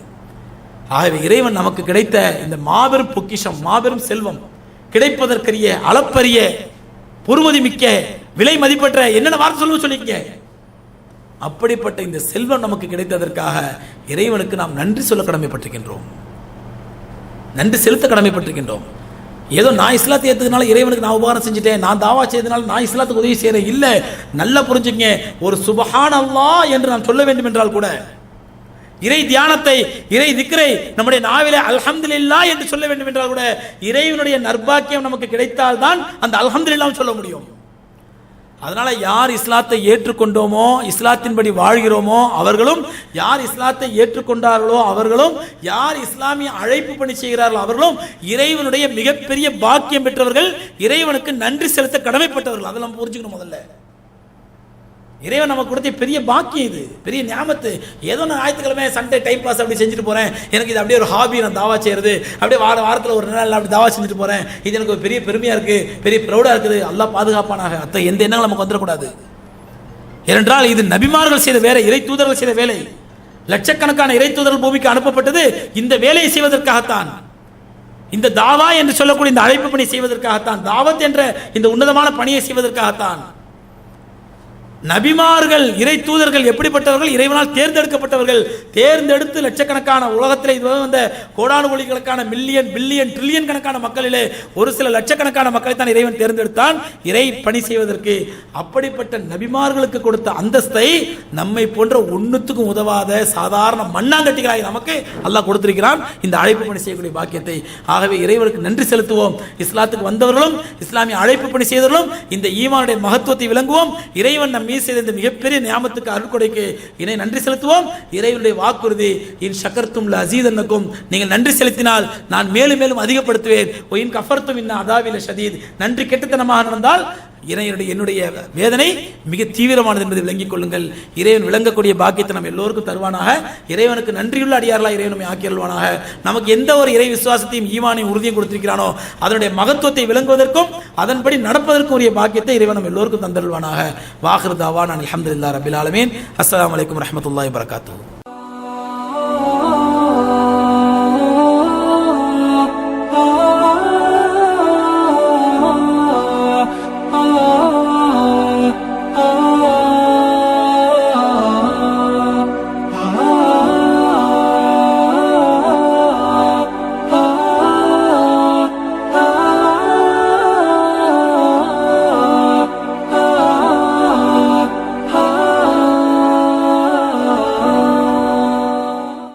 ஆகவே இறைவன் நமக்கு கிடைத்த இந்த மாபெரும் பொக்கிஷம், மாபெரும் செல்வம், கிடைப்பதற்கரிய அளப்பரிய பொறுமதி மிக்க விலை மதிப்பற்ற என்னென்ன வார்த்தை சொல்லிக்க, அப்படிப்பட்ட இந்த செல்வம் நமக்கு கிடைத்ததற்காக இறைவனுக்கு நாம் நன்றி சொல்ல கடமைப்பட்டிருக்கின்றோம், நன்றி செலுத்த கடமைப்பட்டிருக்கின்றோம். ஏதோ நான் இஸ்லாத்தை ஏற்றதுனால இறைவனுக்கு நான் உபகாரம் செஞ்சுட்டேன், நான் தாவா செய்ததுனால நான் இஸ்லாத்துக்கு உதவி செய்கிறேன், இல்லை. நல்லா புரிஞ்சுங்க, ஒரு சுபஹான் அல்லாஹ் என்று நாம் சொல்ல வேண்டும் என்றால் கூட, இறை தியானத்தை, இறை திக்ரை நம்முடைய நாவிலே அல்ஹம்துலில்லாஹ் என்று சொல்ல வேண்டும் என்றால் கூட இறைவனுடைய நற்பாக்கியம் நமக்கு கிடைத்தால்தான் அந்த அல்ஹம்துலில்லாஹ் சொல்ல முடியும். அதனால யார் இஸ்லாத்தை ஏற்றுக்கொண்டோமோ, இஸ்லாத்தின்படி வாழ்கிறோமோ அவர்களும், யார் இஸ்லாத்தை ஏற்றுக்கொண்டார்களோ அவர்களும், யார் இஸ்லாமிய அழைப்பு பணி செய்கிறார்களோ அவர்களும் இறைவனுடைய மிகப்பெரிய பாக்கியம் பெற்றவர்கள், இறைவனுக்கு நன்றி செலுத்த கடமைப்பட்டவர்கள். அதெல்லாம் புரிஞ்சுக்கணும். முதல்ல இறைவன் நமக்கு கொடுத்த பெரிய பாக்கியம், இது பெரிய ஞாபகத்து. ஏதோ நான் ஞாயிற்றுக்கிழமை சண்டே டைம் பாஸ் அப்படி செஞ்சுட்டு போறேன், எனக்கு இது அப்படியே ஒரு ஹாபி, நான் தாவா செய்யறது, அப்படியே வாரத்தில் ஒரு நாள் அப்படி தாவா செஞ்சுட்டு போறேன், இது எனக்கு ஒரு பெரிய பெருமையா இருக்கு, பெரிய ப்ரௌடா இருக்குது. அல்லாஹ் பாதுகாப்பானாக. அத்த எந்த எண்ணங்கள் நமக்கு வந்துடக்கூடாது. ஏனென்றால் இது நபிமார்கள் செய்த வேலை, இறை தூதர்கள் செய்த வேலை. லட்சக்கணக்கான இறை தூதர்கள் பூமிக்கு அனுப்பப்பட்டது இந்த வேலையை செய்வதற்காகத்தான், இந்த தாவா என்று சொல்லக்கூடிய இந்த அழைப்பு பணி செய்வதற்காகத்தான், தாவத் என்ற இந்த உன்னதமான பணியை செய்வதற்காகத்தான். நபிமார்கள் இறை தூதர்கள் எப்படிப்பட்டவர்கள்? இறைவனால் தேர்ந்தெடுக்கப்பட்டவர்கள். தேர்ந்தெடுத்து லட்சக்கணக்கான உலகத்தில் இது வந்த கோடானு கோடிக்கணக்கான மில்லியன் பில்லியன் ட்ரில்லியன் கணக்கான மக்களிலே ஒரு சில லட்சக்கணக்கான மக்களை தான் இறைவன் தேர்ந்தெடுத்தான் இறை பணி செய்வதற்கு. அப்படிப்பட்ட நபிமார்களுக்கு கொடுத்த அந்தஸ்தை நம்மை போன்ற ஒன்றுத்துக்கும் உதவாத சாதாரண மண்ணாங்கட்டிகளாய் நமக்கு அல்லாஹ் கொடுத்திருக்கிறான் இந்த அழைப்பு பணி செய்யக்கூடிய பாக்கியத்தை. ஆகவே இறைவனுக்கு நன்றி செலுத்துவோம். இஸ்லாத்துக்கு வந்தவர்களும் இஸ்லாமிய அழைப்பு பணி செய்தவர்களும் இந்த ஈமானுடைய மகத்துவத்தை விளங்குவோம். இறைவன் நம் செய்த இந்த மிகப்பெரிய நியாமத்துக்கு அருள்கொடைக்கு இணை நன்றி செலுத்துவோம். இறைவனுடைய வாக்குறுதி, இன் ஷக்கர்தும் லஅஸீதன்னக்கும், நீங்கள் நன்றி செலுத்தினால் நான் மேலும் மேலும் அதிகப்படுத்துவேன். இன் கஃபர்தும் இன் அதாபி லஷதீத், நன்றி கெட்டத்தனமாக நடந்தால் என்னுடைய வேதனை மிக தீவிரமானது என்பதை விளங்கிக் கொள்ளுங்கள். இறைவன் விளங்கக்கூடிய பாக்கியத்தை நம்ம எல்லோருக்கும் தருவானாக. இறைவனுக்கு நன்றியுள்ள அடியார்களா இறைவன் நம்மை ஆக்கியருள்வானாக. நமக்கு எந்த ஒரு இறை விசுவாசத்தையும் ஈமானையும் உறுதியும் கொடுத்திருக்கிறானோ அதனுடைய மகத்துவத்தை விளங்குவதற்கும் அதன்படி நடப்பதற்கும் உரிய பாக்கியத்தை இறைவன் நம்ம எல்லோருக்கும் தந்தருள்வானாக. வாஹிர் தாவானா அல்ஹம்துலில்லாஹி ரப்பில் ஆலமீன். அஸ்ஸலாமு அலைக்கும் வரஹ்மத்துல்லாஹி வபரகாத்துஹு.